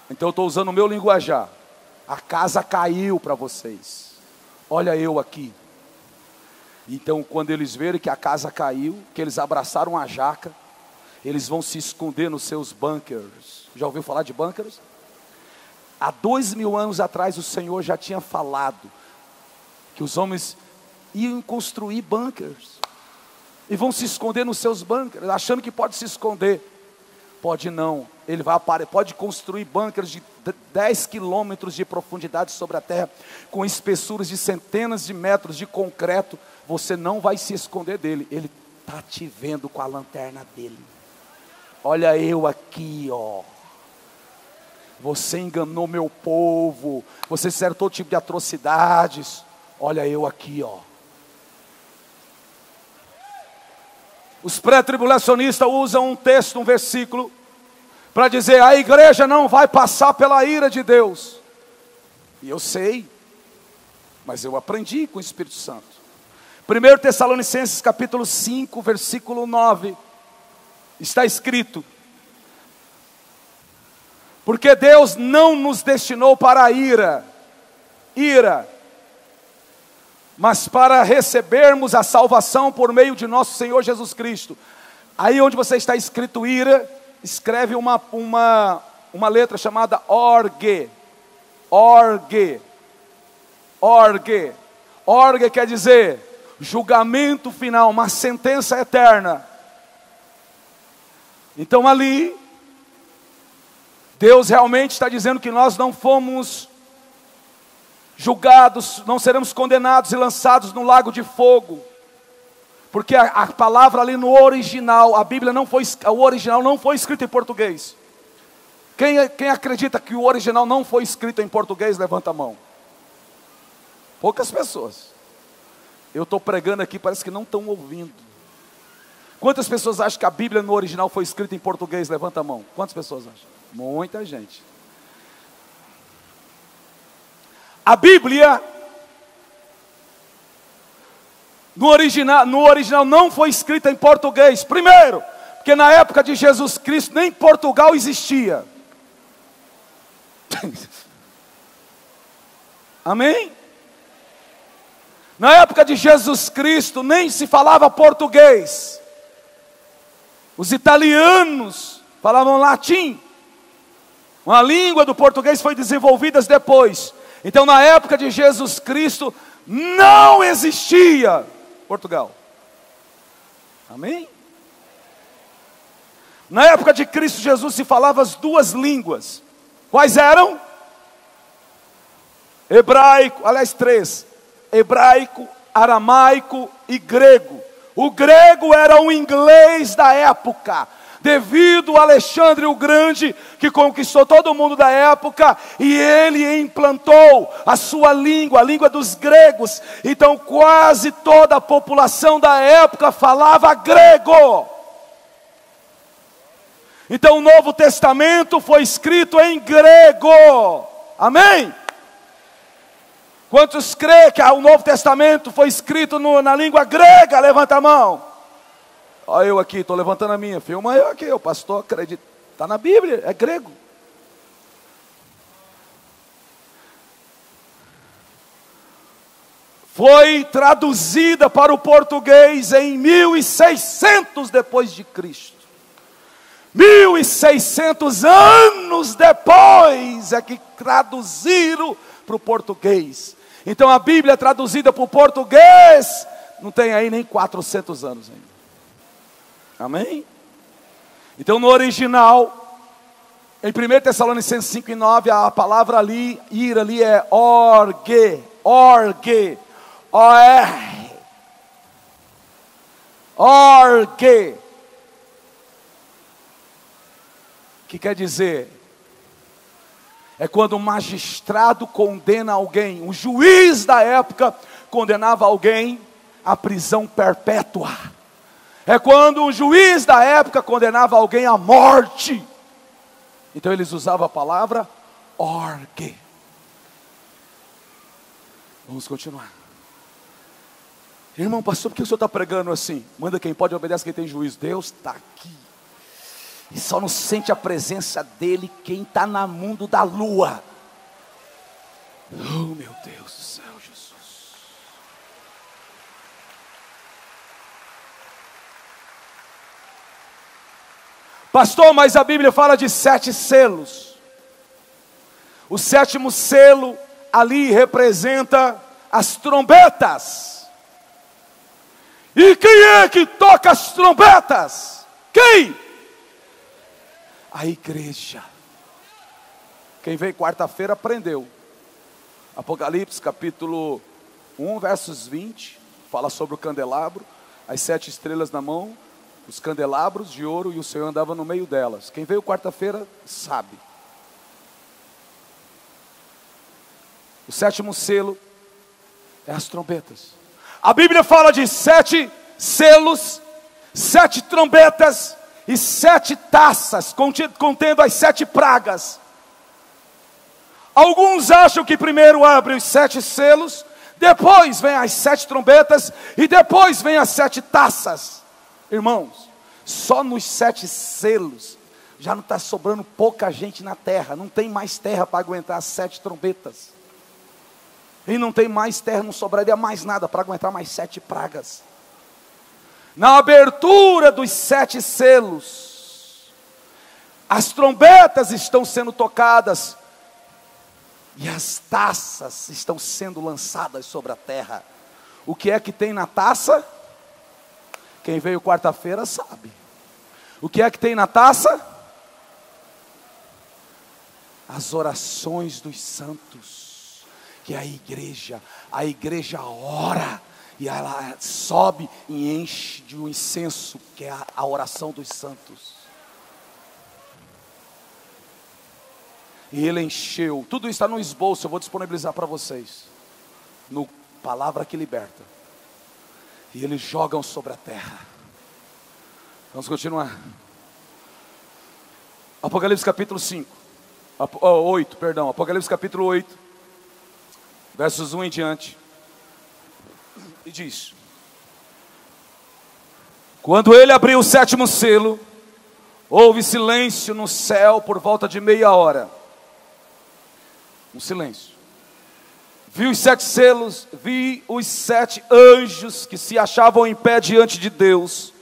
Então eu estou usando o meu linguajar. A casa caiu para vocês. Olha eu aqui. Então quando eles verem que a casa caiu, que eles abraçaram a jaca, eles vão se esconder nos seus bunkers. Já ouviu falar de bunkers? Há 2000 anos atrás o Senhor já tinha falado que os homens iam construir bunkers. E vão se esconder nos seus bunkers, achando que pode se esconder. Pode não, ele vai pode construir bunkers de 10 quilômetros de profundidade sobre a terra, com espessuras de centenas de metros de concreto. Você não vai se esconder dele, ele está te vendo com a lanterna dele. Olha eu aqui, ó. Você enganou meu povo, você fizeram todo tipo de atrocidades. Olha eu aqui, ó. Os pré-tribulacionistas usam um texto, um versículo, para dizer: a igreja não vai passar pela ira de Deus. E eu sei, mas eu aprendi com o Espírito Santo. 1 Tessalonicenses capítulo 5, versículo 9, está escrito: porque Deus não nos destinou para a ira, mas para recebermos a salvação por meio de nosso Senhor Jesus Cristo. Aí onde você está escrito ira, escreve uma letra chamada orge. Orge quer dizer julgamento final, uma sentença eterna. Então ali, Deus realmente está dizendo que nós não fomos julgados, não seremos condenados e lançados no lago de fogo. Porque a palavra ali no original, a Bíblia não foi, o original não foi escrito em português. Quem acredita que o original não foi escrito em português, levanta a mão. Poucas pessoas. Eu estou pregando aqui, parece que não estão ouvindo. Quantas pessoas acham que a Bíblia no original foi escrita em português? Levanta a mão. Quantas pessoas acham? Muita gente. A Bíblia no original não foi escrita em português. Primeiro, porque na época de Jesus Cristo nem Portugal existia. Amém? Na época de Jesus Cristo nem se falava português. Os italianos falavam latim. Uma língua do português foi desenvolvida depois. Então na época de Jesus Cristo não existia Portugal. Amém? Na época de Cristo Jesus se falava as duas línguas. Quais eram? Hebraico, aliás 3. Hebraico, aramaico e grego. O grego era o inglês da época, devido a Alexandre o Grande, que conquistou todo mundo da época, e ele implantou a sua língua, a língua dos gregos. Então quase toda a população da época falava grego. Então o Novo Testamento foi escrito em grego. Amém? Quantos creem que o Novo Testamento foi escrito na língua grega? Levanta a mão. Olha eu aqui, estou levantando a minha. Filma eu aqui, o pastor acredita. Está na Bíblia, é grego. Foi traduzida para o português em 1600 depois de Cristo. 1600 anos depois é que traduziram para o português. Então a Bíblia traduzida para o português não tem aí nem 400 anos ainda. Amém? Então no original, em 1 Tessalonicenses 5:9, a palavra ali, ir ali é orge, orge, orge, que quer dizer, é quando um magistrado condena alguém, um juiz da época condenava alguém à prisão perpétua. É quando um juiz da época condenava alguém à morte. Então eles usavam a palavra orge. Vamos continuar. Irmão, pastor, por que o senhor está pregando assim? Manda quem pode, obedece quem tem juízo. Deus está aqui. E só não sente a presença dele quem está no mundo da lua. Oh meu Deus do céu, Jesus. Pastor, mas a Bíblia fala de 7 selos. O 7º selo ali representa as trombetas. E quem é que toca as trombetas? Quem? A igreja. Quem veio quarta-feira aprendeu. Apocalipse capítulo 1 versos 20 fala sobre o candelabro, as 7 estrelas na mão, os candelabros de ouro, e o Senhor andava no meio delas. Quem veio quarta-feira sabe. O 7º selo é as trombetas. A Bíblia fala de 7 selos, 7 trombetas e 7 taças, contendo as 7 pragas. Alguns acham que primeiro abre os 7 selos, depois vem as 7 trombetas, e depois vem as 7 taças. Irmãos, só nos 7 selos, já não está sobrando pouca gente na terra, não tem mais terra para aguentar as 7 trombetas. E não tem mais terra, não sobraria mais nada para aguentar mais 7 pragas. Na abertura dos 7 selos, as trombetas estão sendo tocadas e as taças estão sendo lançadas sobre a terra. O que é que tem na taça? Quem veio quarta-feira sabe. O que é que tem na taça? As orações dos santos. que é a igreja ora, e ela sobe e enche de um incenso, que é a oração dos santos. E ele encheu, tudo isso está no esboço, eu vou disponibilizar para vocês, no Palavra que Liberta. E eles jogam sobre a terra. Vamos continuar. Apocalipse capítulo 8, Apocalipse capítulo 8, versos 1 em diante. E diz: quando ele abriu o 7º selo, houve silêncio no céu por volta de meia hora. Um silêncio. Vi os 7 selos, vi os 7 anjos que se achavam em pé diante de Deus.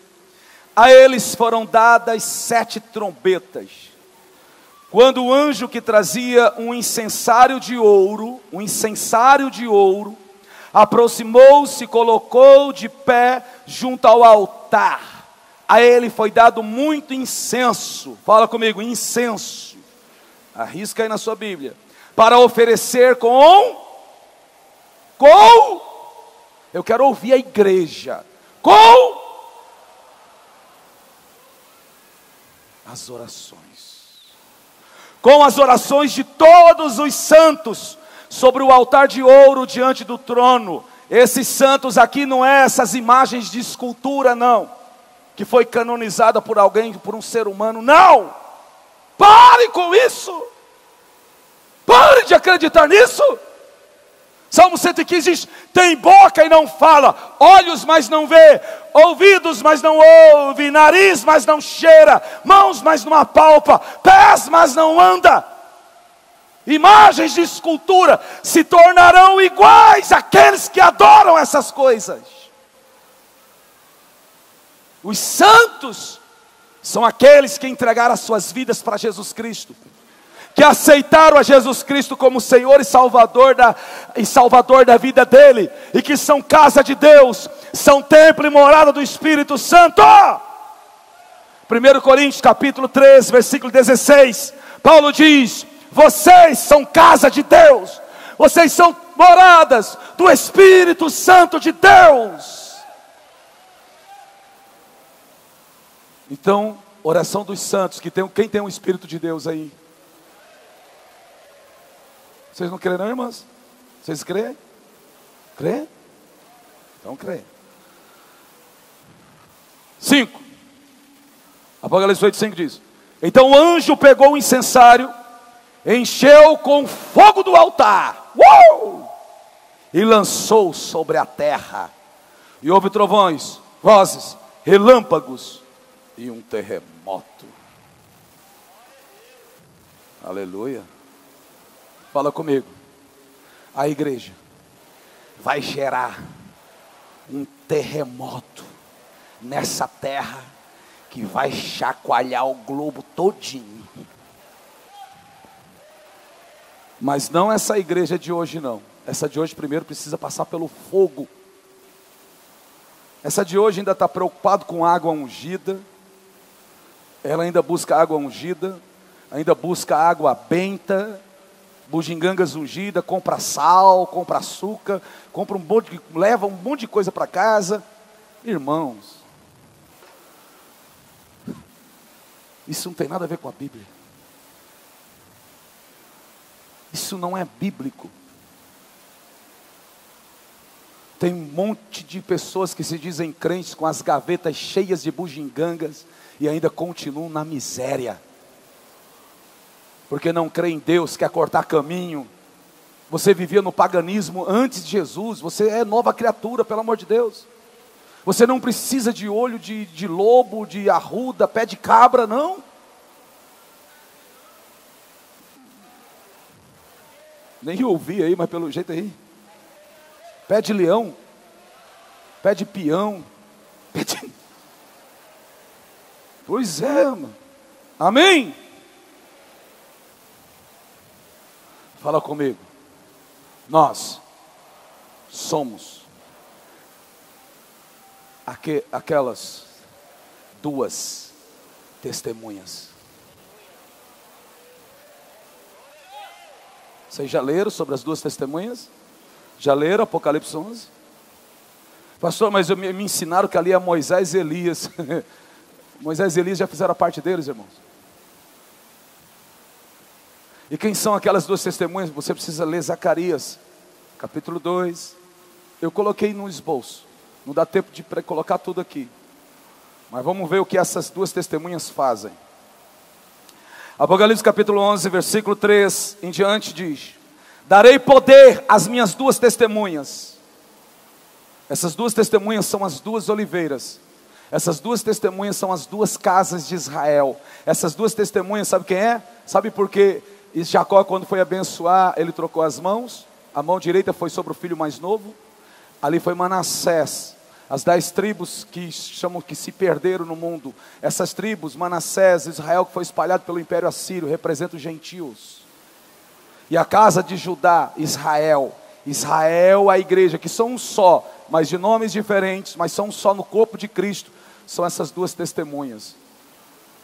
A eles foram dadas 7 trombetas. Quando o anjo que trazia um incensário de ouro, aproximou-se e colocou de pé junto ao altar. A ele foi dado muito incenso. Fala comigo, incenso. Arrisca aí na sua Bíblia. Para oferecer eu quero ouvir a igreja, com as orações de todos os santos, sobre o altar de ouro diante do trono. Esses santos aqui não é essas imagens de escultura não, que foi canonizada por alguém, por um ser humano, não, pare com isso, pare de acreditar nisso. Salmo 115 diz: tem boca e não fala, olhos mas não vê, ouvidos mas não ouve, nariz mas não cheira, mãos mas não apalpa, pés mas não anda. Imagens de escultura se tornarão iguais àqueles que adoram essas coisas. Os santos são aqueles que entregaram as suas vidas para Jesus Cristo, que aceitaram a Jesus Cristo como Senhor e Salvador da vida dele, e que são casa de Deus, são templo e morada do Espírito Santo. 1 Coríntios capítulo 3, versículo 16, Paulo diz: vocês são casa de Deus, vocês são moradas do Espírito Santo de Deus. Então, oração dos santos, quem tem o Espírito de Deus aí? Vocês não creem não, irmãs? Vocês creem? Crê? Então crê. 5. Apocalipse 8:5 diz: então o anjo pegou o incensário, encheu com fogo do altar, e lançou sobre a terra. E houve trovões, vozes, relâmpagos e um terremoto. Aleluia. Fala comigo. A igreja vai gerar um terremoto nessa terra que vai chacoalhar o globo todinho. Mas não essa igreja de hoje não. Essa de hoje primeiro precisa passar pelo fogo. Essa de hoje ainda está preocupada com água ungida. Ela ainda busca água ungida, ainda busca água benta, bugigangas ungida, compra sal, compra açúcar, leva um monte de coisa para casa. Irmãos, isso não tem nada a ver com a Bíblia. Isso não é bíblico. Tem um monte de pessoas que se dizem crentes com as gavetas cheias de bugigangas e ainda continuam na miséria, porque não crê em Deus, quer cortar caminho. Você vivia no paganismo antes de Jesus, você é nova criatura, pelo amor de Deus. Você não precisa de olho de lobo, de arruda, pé de cabra, não. Nem ouvi aí, mas pelo jeito aí. Pé de leão, pé de peão, Pois é, mano. Amém? Fala comigo. Nós somos aquelas 2 testemunhas. Vocês já leram sobre as duas testemunhas? Já leram Apocalipse 11? Pastor, mas me ensinaram que ali é Moisés e Elias. Moisés e Elias já fizeram a parte deles, irmãos. E quem são aquelas duas testemunhas? Você precisa ler Zacarias, capítulo 2. Eu coloquei no esboço. Não dá tempo de colocar tudo aqui. Mas vamos ver o que essas duas testemunhas fazem. Apocalipse capítulo 11, versículo 3 em diante diz: darei poder às minhas duas testemunhas. Essas duas testemunhas são as duas oliveiras. Essas duas testemunhas são as duas casas de Israel. Essas duas testemunhas, sabe quem é? Sabe por quê? E Jacó, quando foi abençoar, ele trocou as mãos. A mão direita foi sobre o filho mais novo. Ali foi Manassés. As 10 tribos que chamam que se perderam no mundo. Essas tribos, Manassés, Israel, que foi espalhado pelo Império Assírio, representam os gentios. E a casa de Judá, Israel. Israel, a igreja, que são um só, mas de nomes diferentes, mas são um só no corpo de Cristo. São essas duas testemunhas.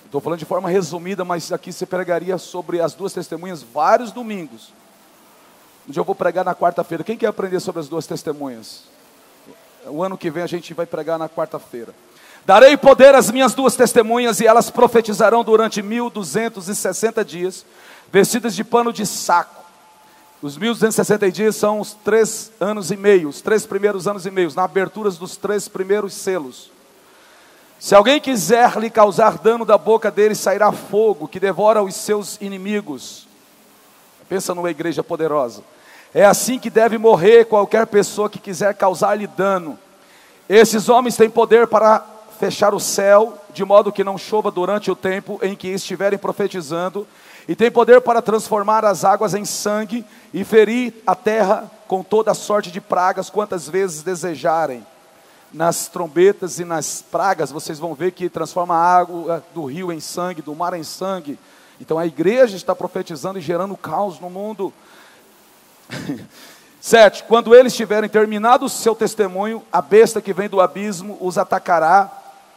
Estou falando de forma resumida, mas aqui você pregaria sobre as duas testemunhas vários domingos. Onde eu vou pregar na quarta-feira. Quem quer aprender sobre as duas testemunhas? O ano que vem a gente vai pregar na quarta-feira. Darei poder às minhas duas testemunhas, e elas profetizarão durante 1260 dias, vestidas de pano de saco. Os 1260 dias são os 3 anos e meio, os 3 primeiros anos e meio, na abertura dos 3 primeiros selos. Se alguém quiser lhe causar dano, da boca dele sairá fogo, que devora os seus inimigos. Pensa numa igreja poderosa. É assim que deve morrer qualquer pessoa que quiser causar-lhe dano. Esses homens têm poder para fechar o céu, de modo que não chova durante o tempo em que estiverem profetizando, e têm poder para transformar as águas em sangue, e ferir a terra com toda a sorte de pragas, quantas vezes desejarem. Nas trombetas e nas pragas, vocês vão ver que transforma a água do rio em sangue, do mar em sangue. Então a igreja está profetizando e gerando caos no mundo. 7. Quando eles tiverem terminado o seu testemunho, a besta que vem do abismo os atacará,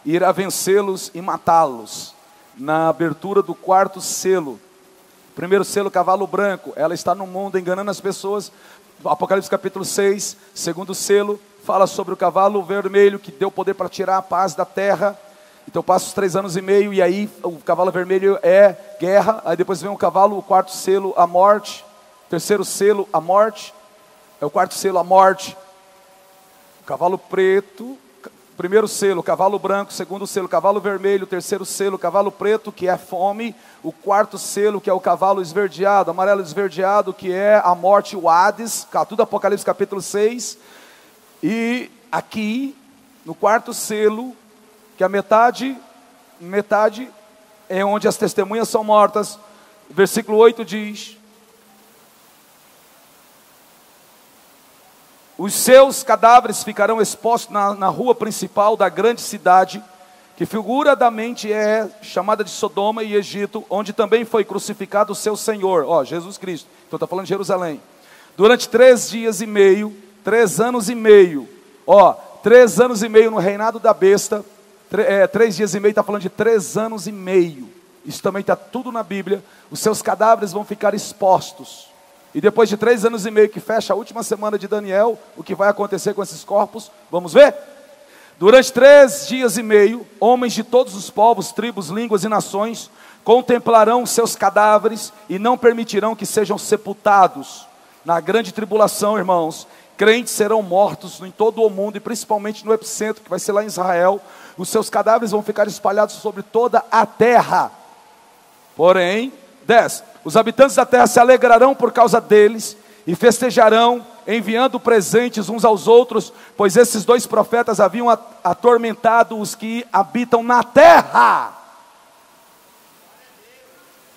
e irá vencê-los e matá-los. Na abertura do 4º selo, primeiro selo, cavalo branco, ela está no mundo enganando as pessoas. Apocalipse capítulo 6, segundo selo, fala sobre o cavalo vermelho que deu poder para tirar a paz da terra. Então passa os 3 anos e meio, e aí o cavalo vermelho é guerra. Aí depois vem o cavalo, o 4º selo, a morte. 3º selo, a morte. É o 4º selo, a morte. O cavalo preto, 1º selo, cavalo branco. 2º selo, cavalo vermelho. 3º selo, cavalo preto, que é fome. O 4º selo, que é o cavalo esverdeado, amarelo esverdeado, que é a morte, o Hades. Tudo Apocalipse capítulo 6. E aqui, no 4º selo, que a metade é onde as testemunhas são mortas. Versículo 8 diz: os seus cadáveres ficarão expostos na rua principal da grande cidade, que figuradamente é chamada de Sodoma e Egito, onde também foi crucificado o seu Senhor, Jesus Cristo. Então está falando de Jerusalém. Durante 3 dias e meio, 3 anos e meio, 3 anos e meio no reinado da besta. 3 dias e meio está falando de 3 anos e meio. Isso também está tudo na Bíblia. Os seus cadáveres vão ficar expostos. E depois de 3 anos e meio, que fecha a última semana de Daniel, o que vai acontecer com esses corpos? Vamos ver? Durante 3 dias e meio, homens de todos os povos, tribos, línguas e nações contemplarão seus cadáveres e não permitirão que sejam sepultados. Na grande tribulação, irmãos, crentes serão mortos em todo o mundo, e principalmente no epicentro, que vai ser lá em Israel. Os seus cadáveres vão ficar espalhados sobre toda a terra. Porém, 10. Os habitantes da terra se alegrarão por causa deles e festejarão, enviando presentes uns aos outros, pois esses 2 profetas haviam atormentado os que habitam na terra.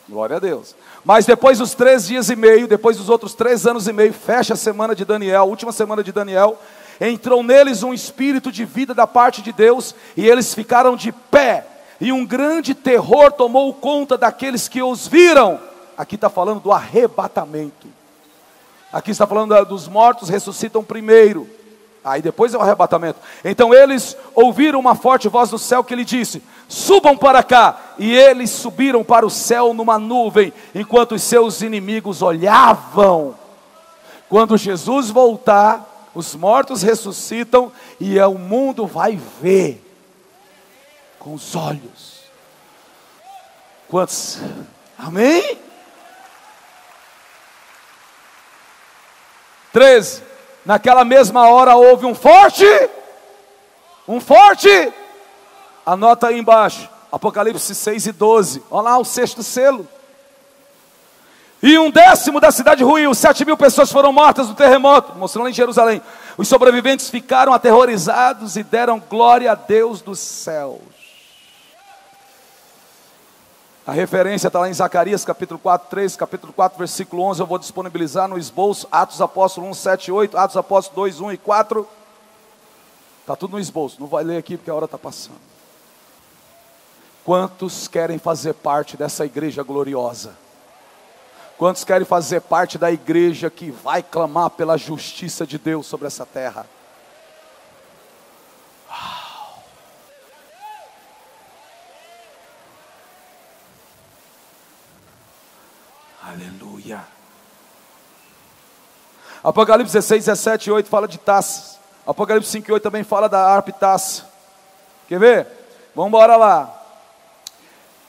Glória a Deus. Mas depois dos 3 dias e meio, depois dos outros 3 anos e meio, fecha a semana de Daniel, a última semana de Daniel, entrou neles um espírito de vida da parte de Deus, e eles ficaram de pé, e um grande terror tomou conta daqueles que os viram. Aqui está falando do arrebatamento. Aqui está falando dos mortos ressuscitam primeiro. Aí depois é o arrebatamento. Então eles ouviram uma forte voz do céu que lhe disse: subam para cá. E eles subiram para o céu numa nuvem, enquanto os seus inimigos olhavam. Quando Jesus voltar, os mortos ressuscitam e o mundo vai ver com os olhos. Quantos? Amém? 13. Naquela mesma hora houve um forte, anota aí embaixo, Apocalipse 6:12, olha lá o sexto selo. E 1/10 da cidade ruiu, 7.000 pessoas foram mortas no terremoto, mostrando em Jerusalém. Os sobreviventes ficaram aterrorizados e deram glória a Deus dos céus. A referência está lá em Zacarias capítulo 4, 3, capítulo 4, versículo 11, eu vou disponibilizar no esboço, Atos Apóstolos 1, 7, 8, Atos Apóstolos 2, 1 e 4, está tudo no esboço, não vai ler aqui porque a hora está passando. Quantos querem fazer parte dessa igreja gloriosa? Quantos querem fazer parte da igreja que vai clamar pela justiça de Deus sobre essa terra? Aleluia. Apocalipse 16, 17 e 8 fala de taças. Apocalipse 5 e 8 também fala da harpa e taça. Quer ver? Vamos embora lá.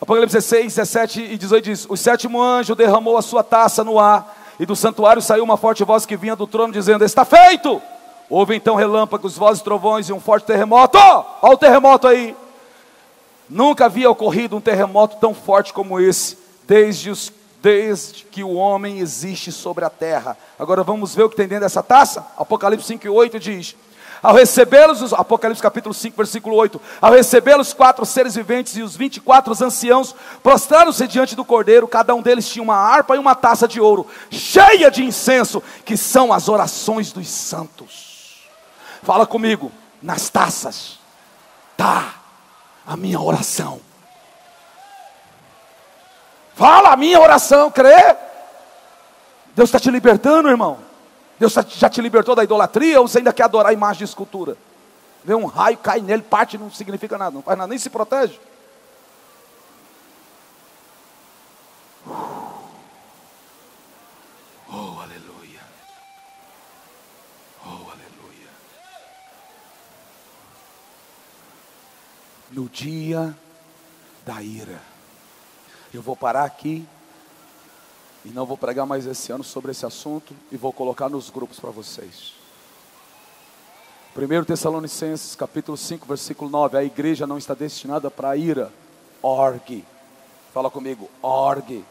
Apocalipse 16, 17 e 18 diz: o sétimo anjo derramou a sua taça no ar, e do santuário saiu uma forte voz que vinha do trono dizendo: está feito! Houve então relâmpagos, vozes, trovões e um forte terremoto. Olha o terremoto aí. Nunca havia ocorrido um terremoto tão forte como esse, desde que o homem existe sobre a terra. Agora vamos ver o que tem dentro dessa taça. Apocalipse 5 e 8 diz: ao recebê-los, Apocalipse capítulo 5, versículo 8, ao recebê-los 4 seres viventes e os 24 anciãos prostraram-se diante do Cordeiro. Cada um deles tinha uma harpa e uma taça de ouro, cheia de incenso, que são as orações dos santos. Fala comigo, nas taças está a minha oração. Fala a minha oração, crê? Deus está te libertando, irmão. Deus já te libertou da idolatria, ou você ainda quer adorar a imagem de escultura? Vê um raio, cai nele, parte, não significa nada, não faz nada, nem se protege. Oh, aleluia. Oh, aleluia. No dia da ira. Eu vou parar aqui e não vou pregar mais esse ano sobre esse assunto e vou colocar nos grupos para vocês. 1 Tessalonicenses capítulo 5, versículo 9, a igreja não está destinada para a ira. Orgue. Fala comigo, orgue.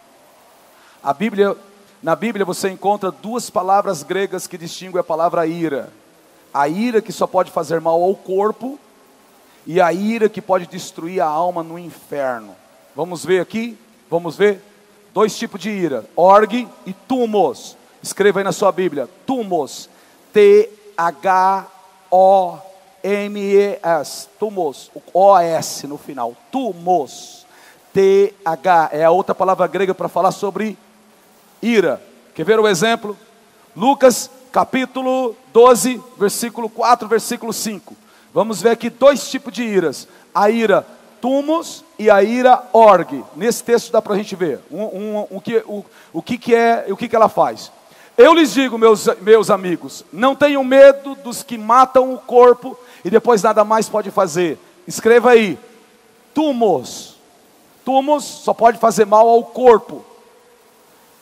Na Bíblia você encontra duas palavras gregas que distinguem a palavra ira. A ira que só pode fazer mal ao corpo e a ira que pode destruir a alma no inferno. Vamos ver aqui? Vamos ver? Dois tipos de ira, orgue e tumos. Escreva aí na sua Bíblia, tumos, T-H-O-M-E-S, tumos, O-S no final, tumos, T-H, é a outra palavra grega para falar sobre ira. Quer ver o exemplo? Lucas capítulo 12, versículo 4, versículo 5. Vamos ver aqui dois tipos de iras, a ira tumos e a ira orgue. Nesse texto dá para a gente ver o que ela faz. Eu lhes digo, meus amigos, não tenham medo dos que matam o corpo e depois nada mais pode fazer. Escreva aí, tumos só pode fazer mal ao corpo.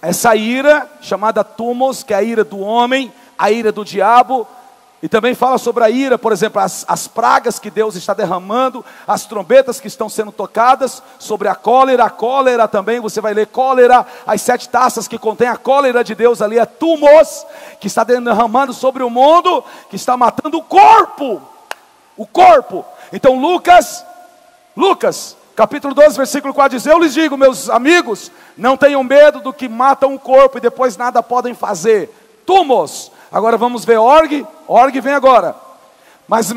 Essa ira chamada tumos, que é a ira do homem, a ira do diabo. E também fala sobre a ira, por exemplo, as pragas que Deus está derramando, as trombetas que estão sendo tocadas, sobre a cólera também, você vai ler cólera, as 7 taças que contém a cólera de Deus ali, é tumos, que está derramando sobre o mundo, que está matando o corpo, então Lucas, capítulo 12, versículo 4 diz, eu lhes digo, meus amigos, não tenham medo do que matam o corpo e depois nada podem fazer, tumos. Agora vamos ver orgue vem agora. Mas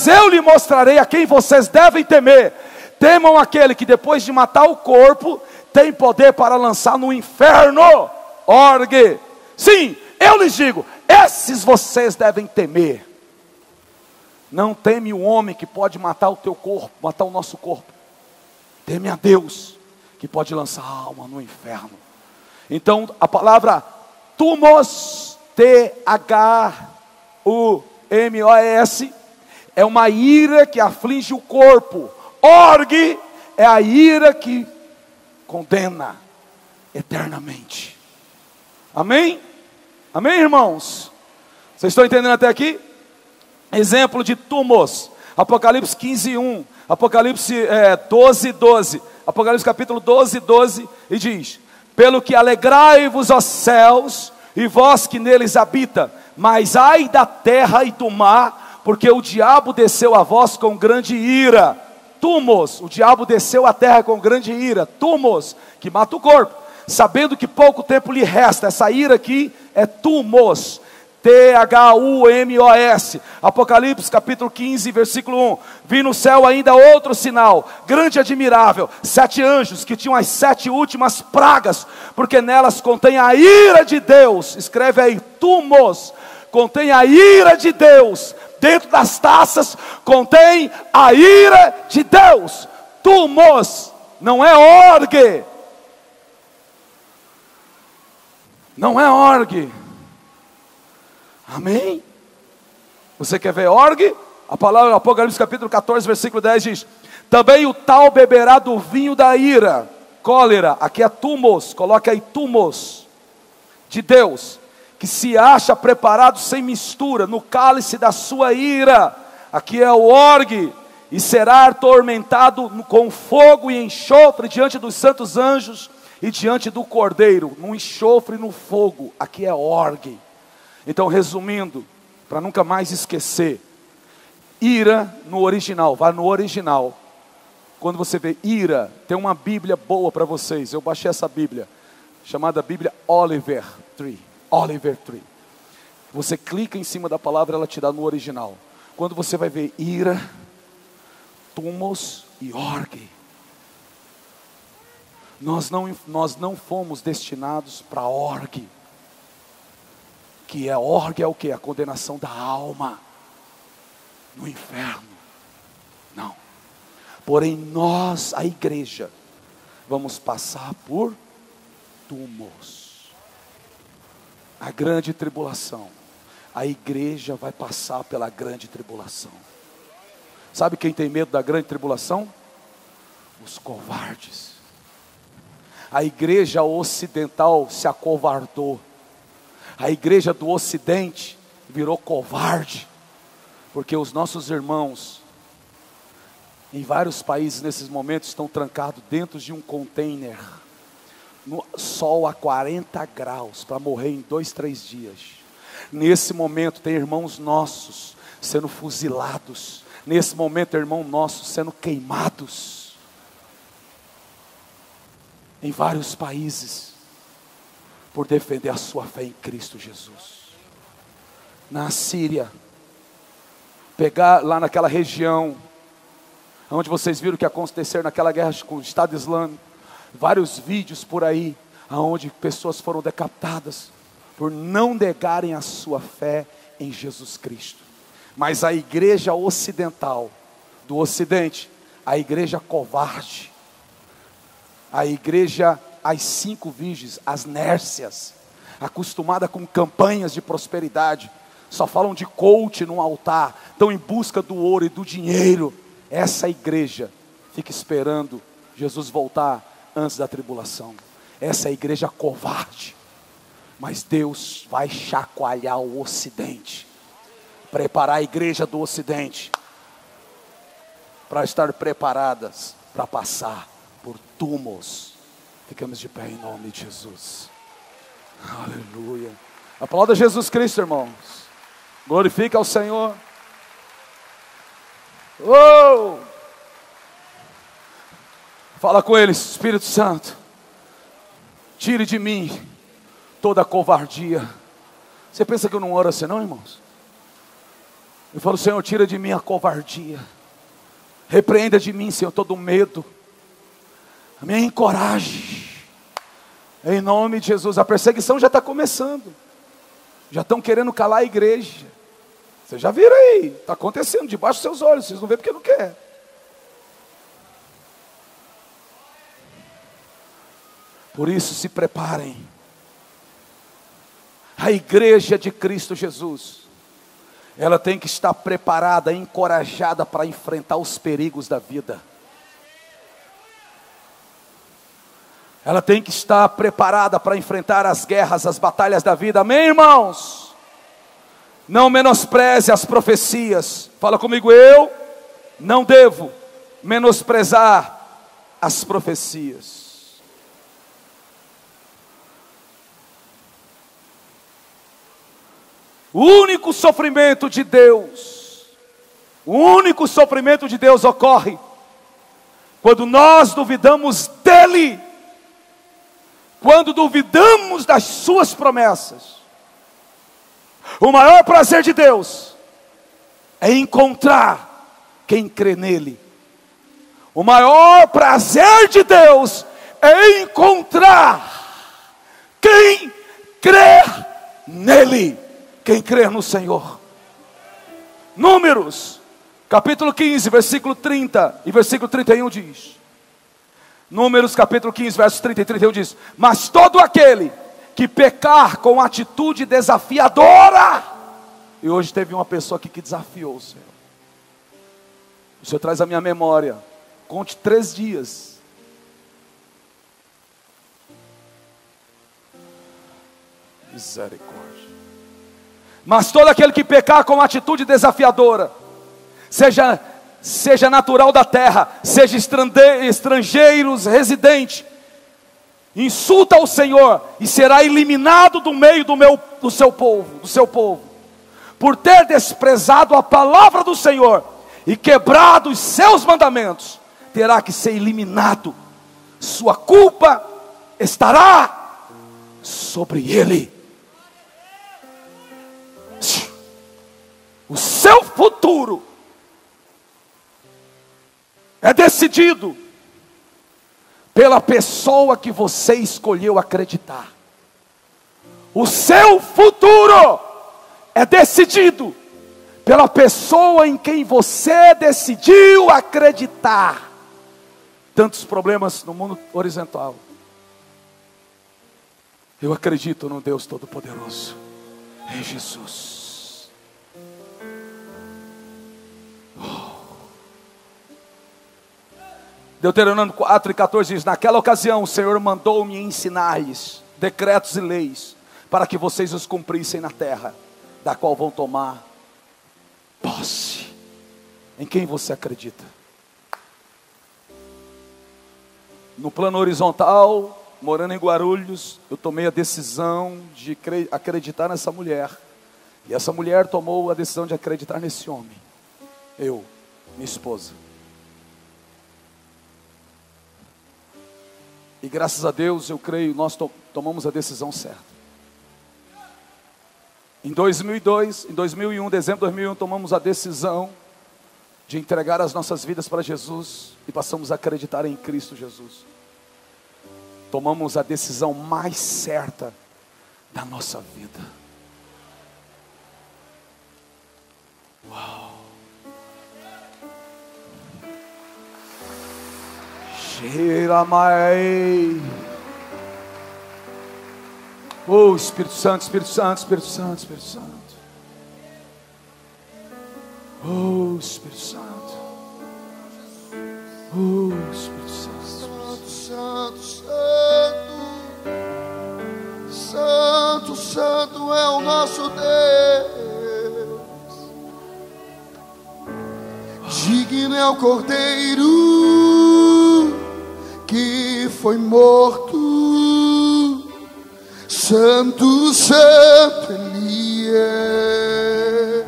eu lhe mostrarei a quem vocês devem temer. Temam aquele que depois de matar o corpo, tem poder para lançar no inferno. Orgue. Sim, eu lhes digo, esses vocês devem temer. Não teme o homem que pode matar o teu corpo, matar o nosso corpo. Teme a Deus que pode lançar a alma no inferno. Então a palavra tumos, T-H-U-M-O-S, é uma ira que aflige o corpo. Orgue é a ira que condena eternamente. Amém? Amém, irmãos? Vocês estão entendendo até aqui? Exemplo de tumos, Apocalipse 15:1, Apocalipse 12:12, Apocalipse capítulo 12:12, e diz: pelo que alegrai-vos, ó céus, e vós que neles habita, mas ai da terra e do mar, porque o diabo desceu a vós com grande ira. Tumos, o diabo desceu à terra com grande ira. Tumos, que mata o corpo, sabendo que pouco tempo lhe resta. Essa ira aqui é tumos, T-H-U-M-O-S. Apocalipse capítulo 15, versículo 1. Vi no céu ainda outro sinal, grande e admirável, 7 anjos que tinham as 7 últimas pragas, porque nelas contém a ira de Deus. Escreve aí, tumos, contém a ira de Deus. Dentro das taças contém a ira de Deus. Tumos, não é orgue. Não é orgue. Amém? Você quer ver orgue? A palavra Apocalipse capítulo 14, versículo 10 diz: também o tal beberá do vinho da ira, cólera, aqui é tumos, coloca aí tumos, de Deus, que se acha preparado sem mistura, no cálice da sua ira, aqui é o orgue, e será atormentado com fogo e enxofre diante dos santos anjos e diante do Cordeiro, no enxofre e no fogo, aqui é orgue. Então, resumindo, para nunca mais esquecer, ira no original, vai no original. Quando você vê ira, tem uma Bíblia boa para vocês. Eu baixei essa Bíblia, chamada Bíblia Oliver Tree. Oliver Tree. Você clica em cima da palavra, ela te dá no original. Quando você vai ver ira, tumos e orgue. Nós não fomos destinados para orgue. Que é orgue é o que? A condenação da alma no inferno. Não. Porém nós, a igreja, vamos passar por tumos. A grande tribulação. A igreja vai passar pela grande tribulação. Sabe quem tem medo da grande tribulação? Os covardes. A igreja ocidental se acovardou. A igreja do ocidente virou covarde. Porque os nossos irmãos, em vários países nesses momentos, estão trancados dentro de um container, no sol a 40 graus, para morrer em 2, 3 dias. Nesse momento tem irmãos nossos sendo fuzilados. Nesse momento tem irmão nosso sendo queimados. Em vários países, por defender a sua fé em Cristo Jesus. Na Síria, pegar lá naquela região, onde vocês viram o que aconteceu naquela guerra com o Estado Islâmico, vários vídeos por aí, onde pessoas foram decapitadas, por não negarem a sua fé em Jesus Cristo. Mas a igreja ocidental, do ocidente, a igreja covarde, a igreja as 5 virgens, as nércias, acostumada com campanhas de prosperidade, só falam de coach no altar, estão em busca do ouro e do dinheiro. Essa igreja fica esperando Jesus voltar antes da tribulação. Essa é a igreja covarde. Mas Deus vai chacoalhar o ocidente, preparar a igreja do ocidente para estar preparadas para passar por tumos. Ficamos de pé em nome de Jesus. Aleluia. Aplauda Jesus Cristo, irmãos. Glorifica ao Senhor. Oh! Fala com ele, Espírito Santo. Tire de mim toda a covardia. Você pensa que eu não oro assim não, irmãos? Eu falo, Senhor, tira de mim a covardia. Repreenda de mim, Senhor, todo o medo. Me encoraje. Em nome de Jesus. A perseguição já está começando. Já estão querendo calar a igreja. Vocês já viram aí, está acontecendo debaixo dos seus olhos, vocês não veem porque não quer. Por isso se preparem. A igreja de Cristo Jesus, ela tem que estar preparada, encorajada para enfrentar os perigos da vida. Ela tem que estar preparada para enfrentar as guerras, as batalhas da vida. Amém, irmãos? Não menospreze as profecias. Fala comigo, eu não devo menosprezar as profecias. O único sofrimento de Deus ocorre quando nós duvidamos dEle, quando duvidamos das suas promessas. O maior prazer de Deus é encontrar quem crê nele. O maior prazer de Deus é encontrar quem crê nele. Quem crer no Senhor. Números, capítulo 15, versículo 30 e versículo 31 diz. Números, capítulo 15, versos 30 e 31 diz: mas todo aquele que pecar com atitude desafiadora. E hoje teve uma pessoa aqui que desafiou o Senhor. O Senhor traz à minha memória. Conte 3 dias. Misericórdia. Mas todo aquele que pecar com atitude desafiadora, seja natural da terra, seja estrangeiros, residente, insulta ao Senhor e será eliminado do meio do seu povo, por ter desprezado a palavra do Senhor e quebrado os seus mandamentos, terá que ser eliminado. Sua culpa estará sobre ele. O seu futuro é decidido pela pessoa que você escolheu acreditar. O seu futuro é decidido pela pessoa em quem você decidiu acreditar. Tantos problemas no mundo horizontal. Eu acredito no Deus Todo-Poderoso, em Jesus. Deuteronômio 4 e 14 diz: naquela ocasião o Senhor mandou-me ensinar-lhes decretos e leis, para que vocês os cumprissem na terra, da qual vão tomar posse. Em quem você acredita? No plano horizontal, morando em Guarulhos, eu tomei a decisão de acreditar nessa mulher. E essa mulher tomou a decisão de acreditar nesse homem. Eu, minha esposa. E graças a Deus, eu creio, nós tomamos a decisão certa. Em 2001, dezembro de 2001, tomamos a decisão de entregar as nossas vidas para Jesus e passamos a acreditar em Cristo Jesus. Tomamos a decisão mais certa da nossa vida. Uau! Oh, Espírito Santo, Espírito Santo, Espírito Santo, Espírito Santo. Oh, Espírito Santo. Oh, Espírito Santo. Santo, Santo, Santo, Santo é o nosso Deus. Digno é o Cordeiro que foi morto. Santo, Santo Ele é.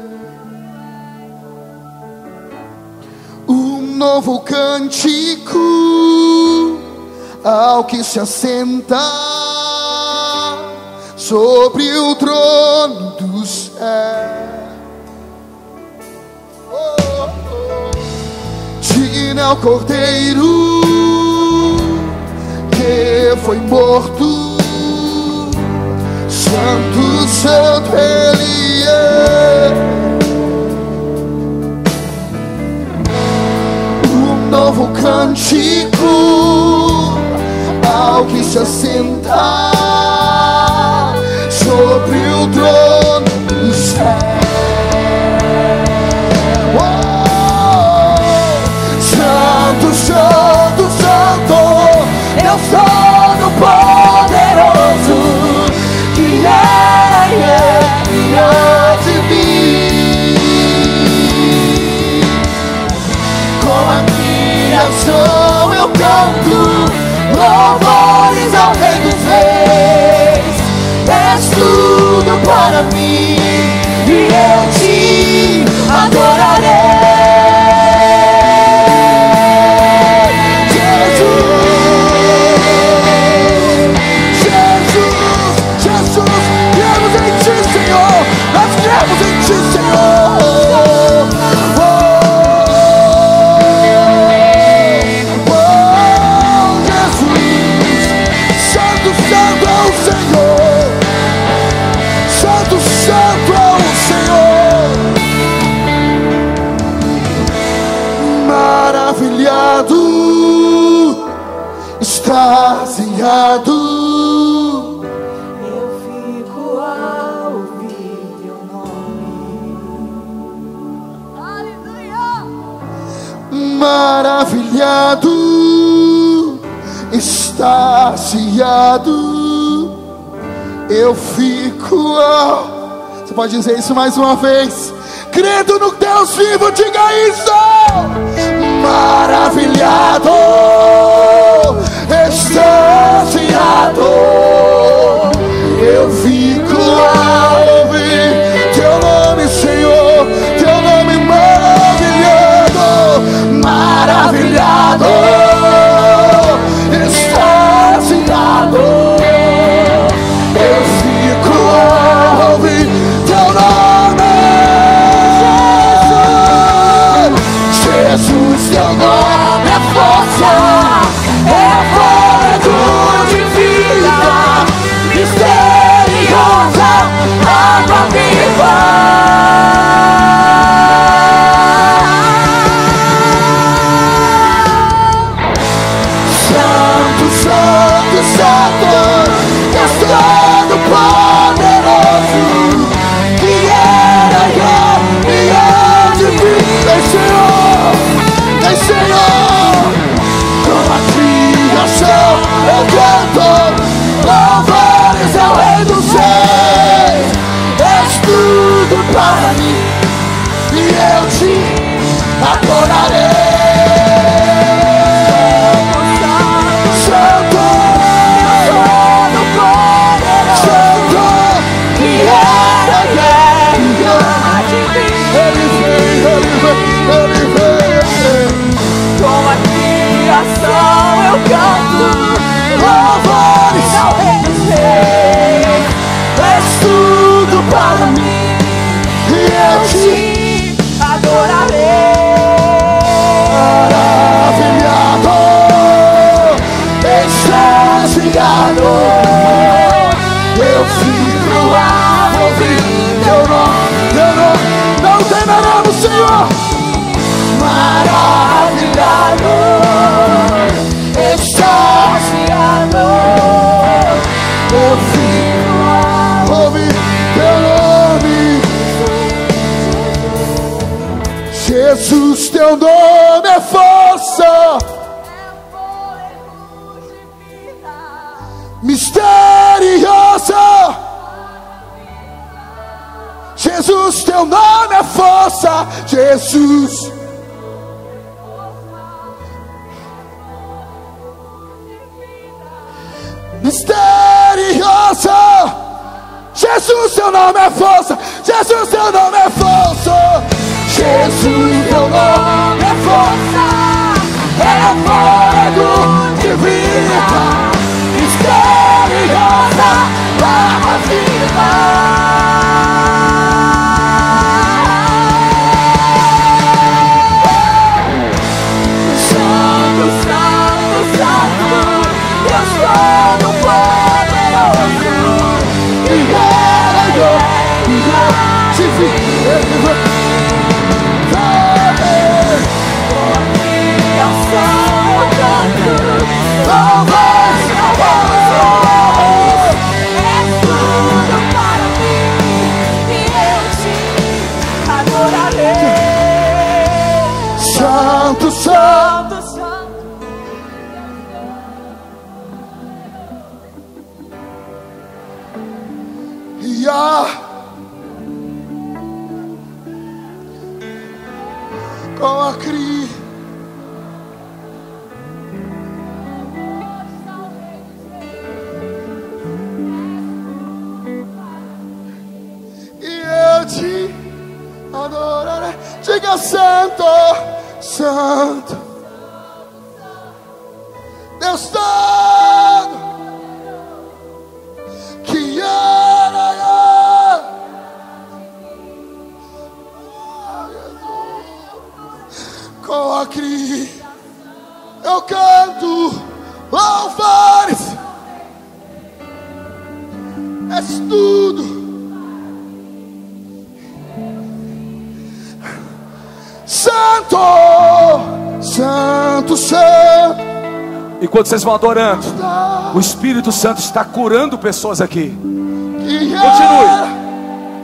Um novo cântico ao que se assenta sobre o trono do céu. Oh, oh. Digno é o Cordeiro que foi morto. Santo, Santo Ele é. fiel que se assenta sobre o trono do céu. Santo, Santo, Santo, eu sou do poderoso que é diante de mim. Com a criação eu canto louvores ao Rei dos Reis. És tudo para mim e eu te adorarei. Cremos em ti, Senhor. Jesus, Santo, Santo é o Senhor. Santo, Santo é o Senhor. Maravilhado, extasiado. Maravilhado, extasiado, eu fico. Você pode dizer isso mais uma vez? Crendo no Deus vivo, diga isso. Maravilhado, extasiado, eu fico a ouvir teu nome, Senhor, teu nome maravilhado. Maravilhado, extasiado, eu fico a ouvir teu nome. Jesus, teu nome é força, é fôlego de vida, misteriosa, água viva. Poderoso que era e há de vir. Vem, Senhor, vem, Senhor. Com a criação eu canto louvores ao Rei dos Reis. És tudo para mim e eu te adorarei. Com a criação eu canto louvores ao Rei dos Reis. És tudo para mim e eu te adorarei. Maravilhado, extasiado, eu fico a ouvir teu nome, teu nome. Não temeremos, Senhor. Maravilhado, extasiado, eu fico a ouvir teu nome. Jesus, teu nome é força, misteriosa. Jesus, teu nome é força, Jesus. Misteriosa. Jesus, teu nome é força. Jesus, teu nome é força. Jesus, teu nome é força, é fôlego de vida, misteriosa, água viva. Santo, Santo, Santo, Deus Todo-Poderoso, que era eu, que já te vi. Louvores ao Com a crise, e eu te adorarei. Diga santo, santo, Deus todo, que era com a crise, eu canto louvores, és tudo. Santo, santo, santo. E quando vocês vão adorando, o Espírito Santo está curando pessoas aqui. Continue.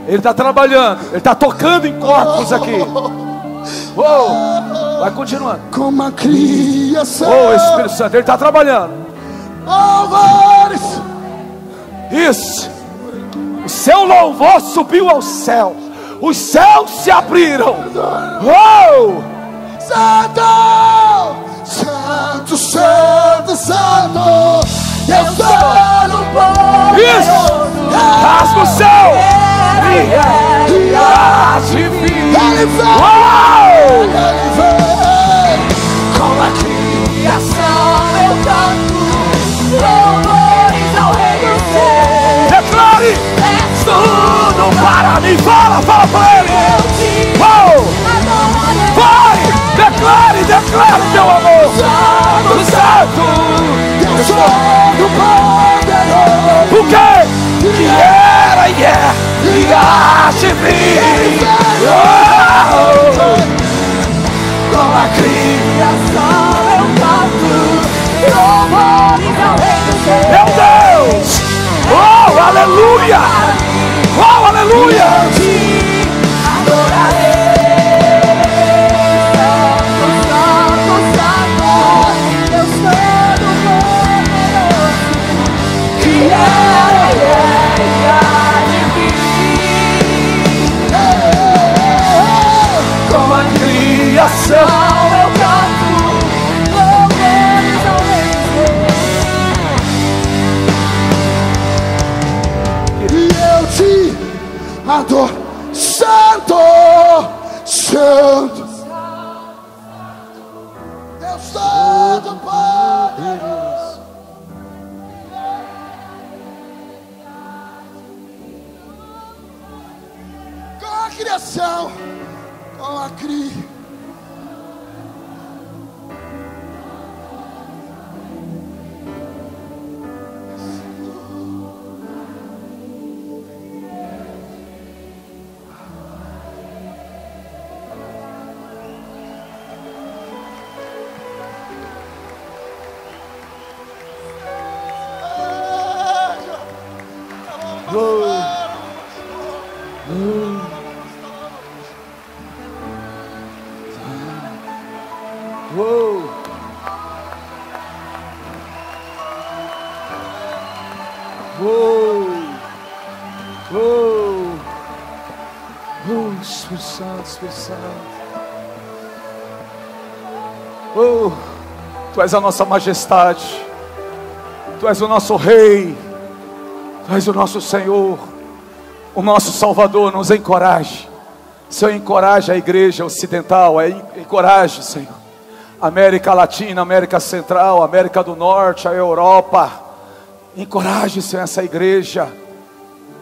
Ele está trabalhando, ele está tocando em corpos aqui. Vai continuando. Como a criação. Espírito Santo, ele está trabalhando. Louvores. Isso. O seu louvor subiu ao céu. Os céus se abriram. Santo, santo, santo, santo. Deus todo poderoso. Isso. Rasga o céu. E age vir. Ele vem. Com a criação eu canto louvores ao Rei do céu. Declare tudo para mim. Fala para ele. Declare teu amor. Santo, Deus todo poderoso. O que era e é e há de vir. Com a criação eu canto louvores ao Rei do céu. Meu Deus! Aleluia! Aleluia! Eu te adorarei. Com a criação eu canto louvores ao Rei. E eu te adoro. Santo, santo, Deus todo poderoso. Com a criação, com a criação. Espírito Santo, Espírito Santo. Tu és a nossa majestade. Tu és o nosso Rei. Tu és o nosso Senhor. O nosso Salvador. Nos encoraje. Senhor, encoraje a igreja ocidental. Encoraje, Senhor, América Latina, América Central, América do Norte, a Europa. Encoraje, Senhor, essa igreja.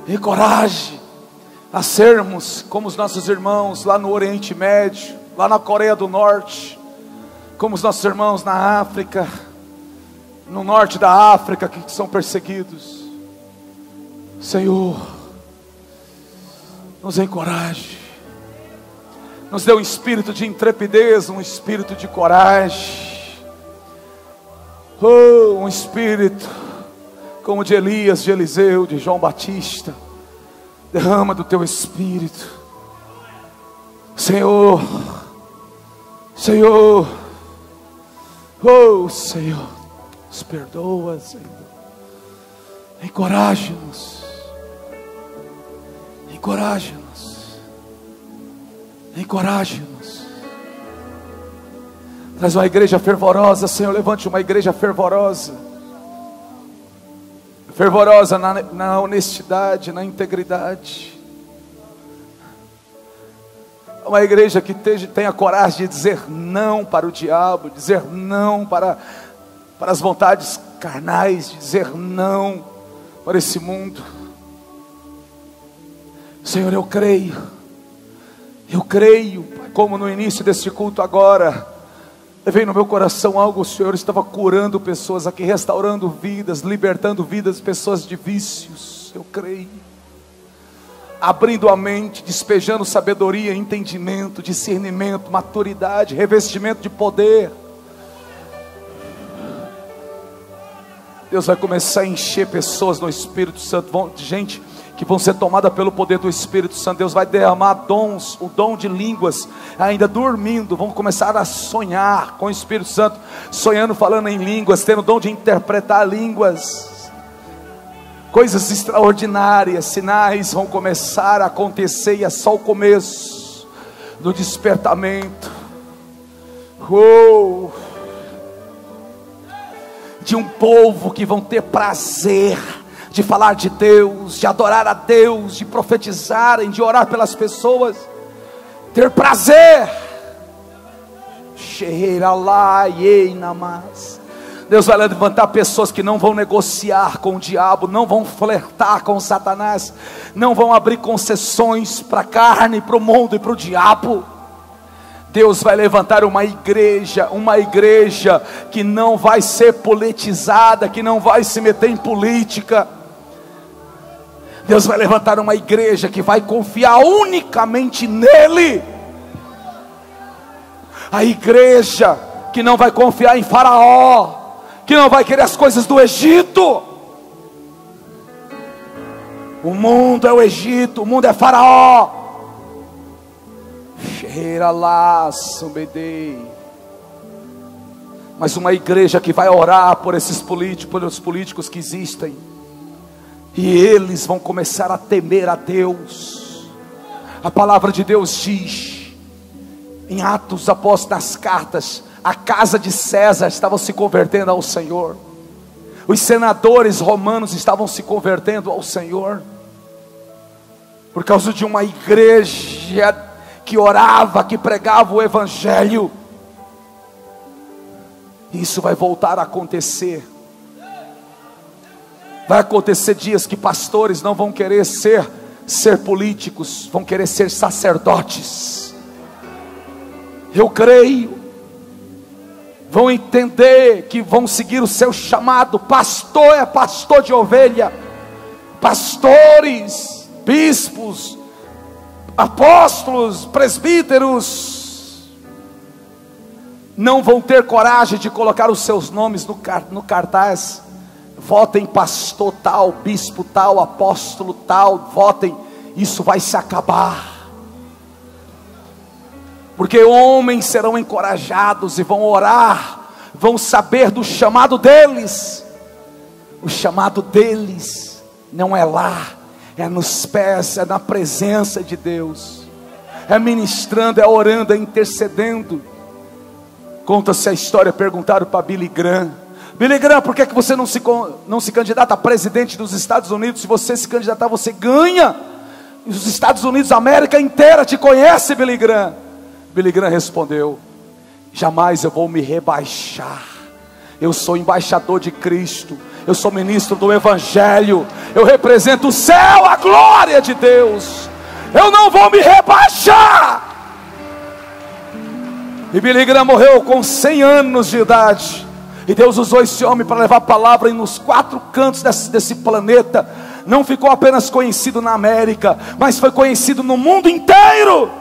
Encoraje a sermos como os nossos irmãos lá no Oriente Médio, lá na Coreia do Norte, como os nossos irmãos na África, no norte da África, que são perseguidos. Senhor, nos encoraje, nos dê um espírito de intrepidez, um espírito de coragem, um espírito como de Elias, de Eliseu, de João Batista. Derrama do teu espírito, Senhor, Senhor, Senhor, nos perdoa, Senhor, encoraje-nos, Encoraja-nos. Encoraja-nos. Traz uma igreja fervorosa, Senhor. Levante uma igreja fervorosa. Fervorosa na honestidade, na integridade. Uma igreja que tenha coragem de dizer não para o diabo, dizer não para as vontades carnais, dizer não para esse mundo. Senhor, eu creio, como no início deste culto agora, veio no meu coração algo, o Senhor estava curando pessoas aqui, restaurando vidas, libertando vidas, pessoas de vícios. Eu creio, abrindo a mente, despejando sabedoria, entendimento, discernimento, maturidade, revestimento de poder. Deus vai começar a encher pessoas no Espírito Santo, gente que vão ser tomadas pelo poder do Espírito Santo. Deus vai derramar dons, o dom de línguas, ainda dormindo, vão começar a sonhar com o Espírito Santo, sonhando, falando em línguas, tendo o dom de interpretar línguas. Coisas extraordinárias, sinais vão começar a acontecer, e é só o começo do despertamento. De um povo que vão ter prazer de falar de Deus, de adorar a Deus, de profetizarem, de orar pelas pessoas, ter prazer. Deus vai levantar pessoas que não vão negociar com o diabo, não vão flertar com Satanás, não vão abrir concessões para a carne, para o mundo e para o diabo. Deus vai levantar uma igreja que não vai ser politizada, que não vai se meter em política. Deus vai levantar uma igreja que vai confiar unicamente nele. A igreja que não vai confiar em Faraó, que não vai querer as coisas do Egito. O mundo é o Egito, o mundo é Faraó. Mas uma igreja que vai orar por esses políticos, pelos políticos que existem, e eles vão começar a temer a Deus. A palavra de Deus diz em Atos, após nas cartas, a casa de César estava se convertendo ao Senhor, os senadores romanos estavam se convertendo ao Senhor, por causa de uma igreja que orava, que pregava o Evangelho. Isso vai voltar a acontecer. Vai acontecer dias que pastores não vão querer ser políticos, vão querer ser sacerdotes. Eu creio. Vão entender que vão seguir o seu chamado. Pastor é pastor de ovelha. Pastores, bispos, apóstolos, presbíteros, não vão ter coragem de colocar os seus nomes no cartaz. Votem pastor tal, bispo tal, apóstolo tal, votem. Isso vai se acabar, porque homens serão encorajados e vão orar, vão saber do chamado deles. O chamado deles não é lá, é nos pés, é na presença de Deus, é ministrando, é orando, é intercedendo. Conta-se a história, perguntaram para Billy Graham: Billy Graham, por que você não se candidata a presidente dos Estados Unidos? Se você se candidatar, você ganha. Os Estados Unidos, a América inteira te conhece, Billy Graham. Billy Graham respondeu: jamais eu vou me rebaixar. Eu sou embaixador de Cristo, eu sou ministro do Evangelho, eu represento o céu, a glória de Deus. Eu não vou me rebaixar. E Billy Graham morreu com 100 anos de idade. E Deus usou esse homem para levar a palavra nos 4 cantos desse planeta. Não ficou apenas conhecido na América, mas foi conhecido no mundo inteiro.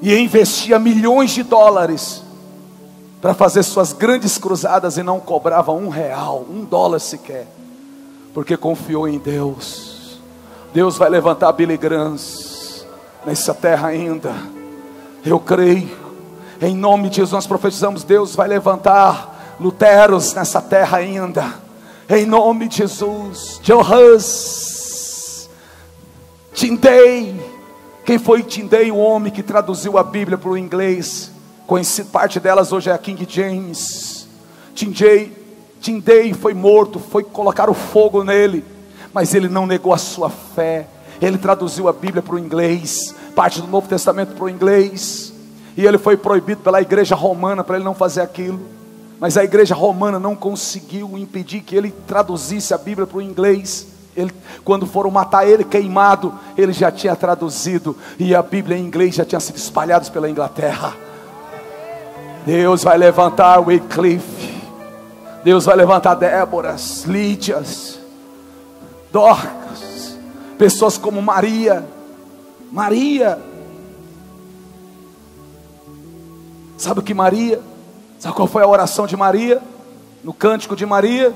E investia milhões de dólares para fazer suas grandes cruzadas, e não cobrava R$1, $1 sequer, porque confiou em Deus. Deus vai levantar Billy Grahams nessa terra ainda. Eu creio. Em nome de Jesus nós profetizamos: Deus vai levantar Luteros nessa terra ainda. Em nome de Jesus. Joe Hus, Tyndale. Quem foi Tyndale? O homem que traduziu a Bíblia para o inglês. Conhecido, parte delas hoje é a King James. Tyndale foi morto, colocaram fogo nele, mas ele não negou a sua fé. Ele traduziu a Bíblia para o inglês, parte do Novo Testamento para o inglês, e ele foi proibido pela igreja romana para ele não fazer aquilo. Mas a igreja romana não conseguiu impedir que ele traduzisse a Bíblia para o inglês. Quando foram matar ele queimado, ele já tinha traduzido, e a Bíblia em inglês já tinha sido espalhada pela Inglaterra. Deus vai levantar Wycliffe, Deus vai levantar Déboras, Lídias, Dorcas, pessoas como Maria. Sabe o que Maria? Sabe qual foi a oração de Maria? No cântico de Maria.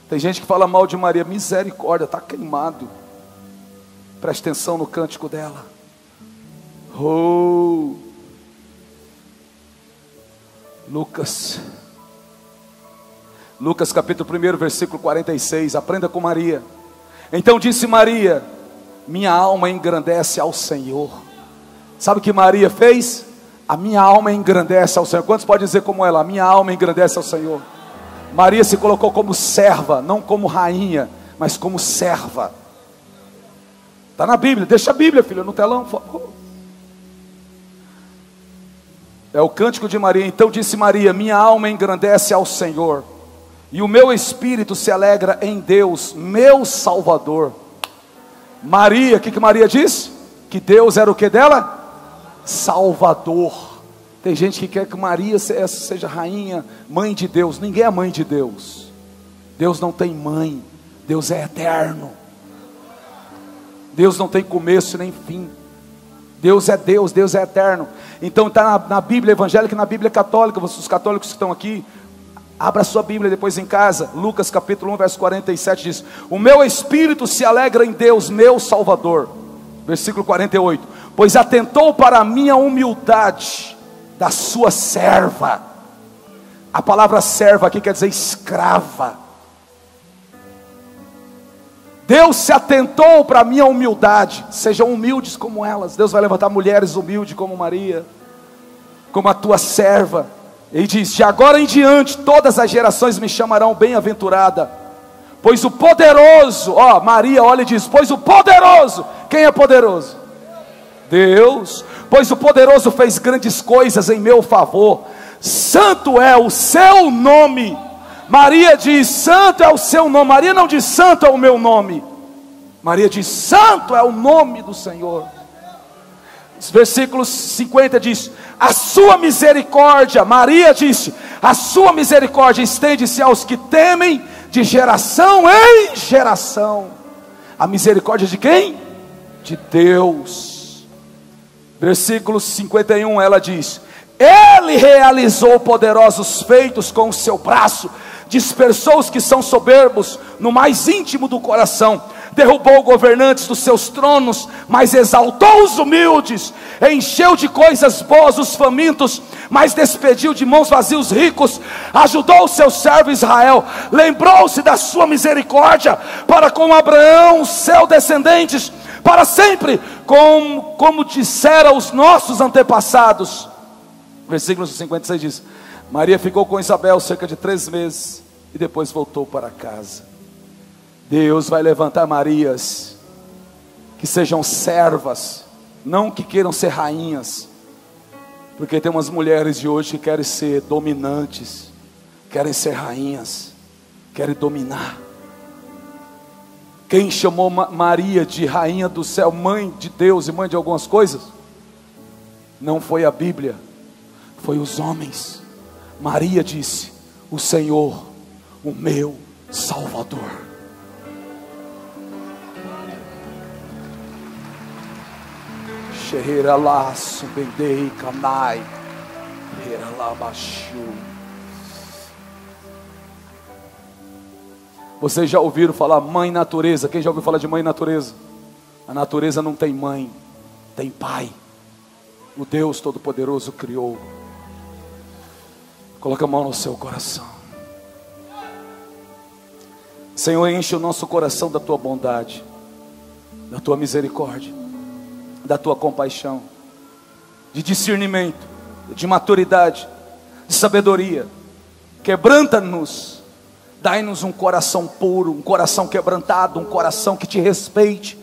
Tem gente que fala mal de Maria. Misericórdia, está queimado. Preste atenção no cântico dela. Lucas capítulo 1, versículo 46. Aprenda com Maria. Então disse Maria: minha alma engrandece ao Senhor. Sabe o que Maria fez? A minha alma engrandece ao Senhor. Quantos podem dizer como ela? A minha alma engrandece ao Senhor. Maria se colocou como serva, não como rainha, mas como serva. Está na Bíblia, deixa a Bíblia, filha, no telão, por favor. É o cântico de Maria. Então disse Maria: minha alma engrandece ao Senhor, e o meu espírito se alegra em Deus, meu Salvador. Maria, o que Maria disse? Que Deus era o que dela? Salvador. Tem gente que quer que Maria seja rainha, mãe de Deus. Ninguém é mãe de Deus. Deus não tem mãe. Deus é eterno. Deus não tem começo nem fim. Deus é Deus, Deus é eterno. Então está na Bíblia evangélica e na Bíblia católica. Os católicos que estão aqui, abra sua Bíblia depois em casa. Lucas capítulo 1, verso 47 diz: o meu espírito se alegra em Deus, meu Salvador. Versículo 48: pois atentou para a minha humildade da sua serva. A palavra serva aqui quer dizer escrava. Deus se atentou para a minha humildade. Sejam humildes como elas. Deus vai levantar mulheres humildes como Maria, como a tua serva. Ele diz: de agora em diante todas as gerações me chamarão bem-aventurada, pois o poderoso, Maria olha e diz: pois o poderoso, quem é poderoso? Deus. Pois o poderoso fez grandes coisas em meu favor, santo é o seu nome. Maria diz: santo é o seu nome. Maria não diz: santo é o meu nome. Maria diz: santo é o nome do Senhor. Versículo 50 diz: a sua misericórdia, Maria disse, a sua misericórdia estende-se aos que temem de geração em geração. A misericórdia de quem? De Deus. Versículo 51, ela diz: ele realizou poderosos feitos com o seu braço, dispersou os que são soberbos no mais íntimo do coração, derrubou governantes dos seus tronos, mas exaltou os humildes, encheu de coisas boas os famintos, mas despediu de mãos vazias os ricos, ajudou o seu servo Israel, lembrou-se da sua misericórdia para com Abraão, seu descendentes, para sempre, como disseram os nossos antepassados. Versículo 56 diz: Maria ficou com Isabel cerca de 3 meses, e depois voltou para casa. Deus vai levantar Marias, que sejam servas, não que queiram ser rainhas, porque tem umas mulheres de hoje que querem ser dominantes, querem ser rainhas, querem dominar. Quem chamou Maria de rainha do céu, mãe de Deus e mãe de algumas coisas, não foi a Bíblia, foi os homens. Maria disse: o Senhor, o meu Salvador. Xerreira laço, bendei, canai, xerreira labaxu. Vocês já ouviram falar mãe natureza? Quem já ouviu falar de mãe natureza? A natureza não tem mãe, tem pai. O Deus Todo-Poderoso criou. Coloca a mão no seu coração. Senhor, enche o nosso coração da tua bondade. da tua misericórdia, da tua compaixão, de discernimento, de maturidade, de sabedoria. Quebranta-nos, dai-nos um coração puro, um coração quebrantado, um coração que te respeite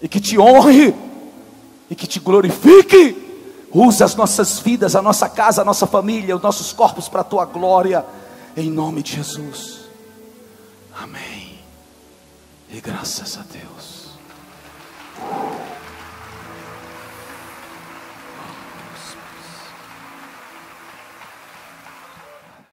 e que te honre e que te glorifique. Usa as nossas vidas, a nossa casa, a nossa família, os nossos corpos para a tua glória, em nome de Jesus. Amém. E graças a Deus.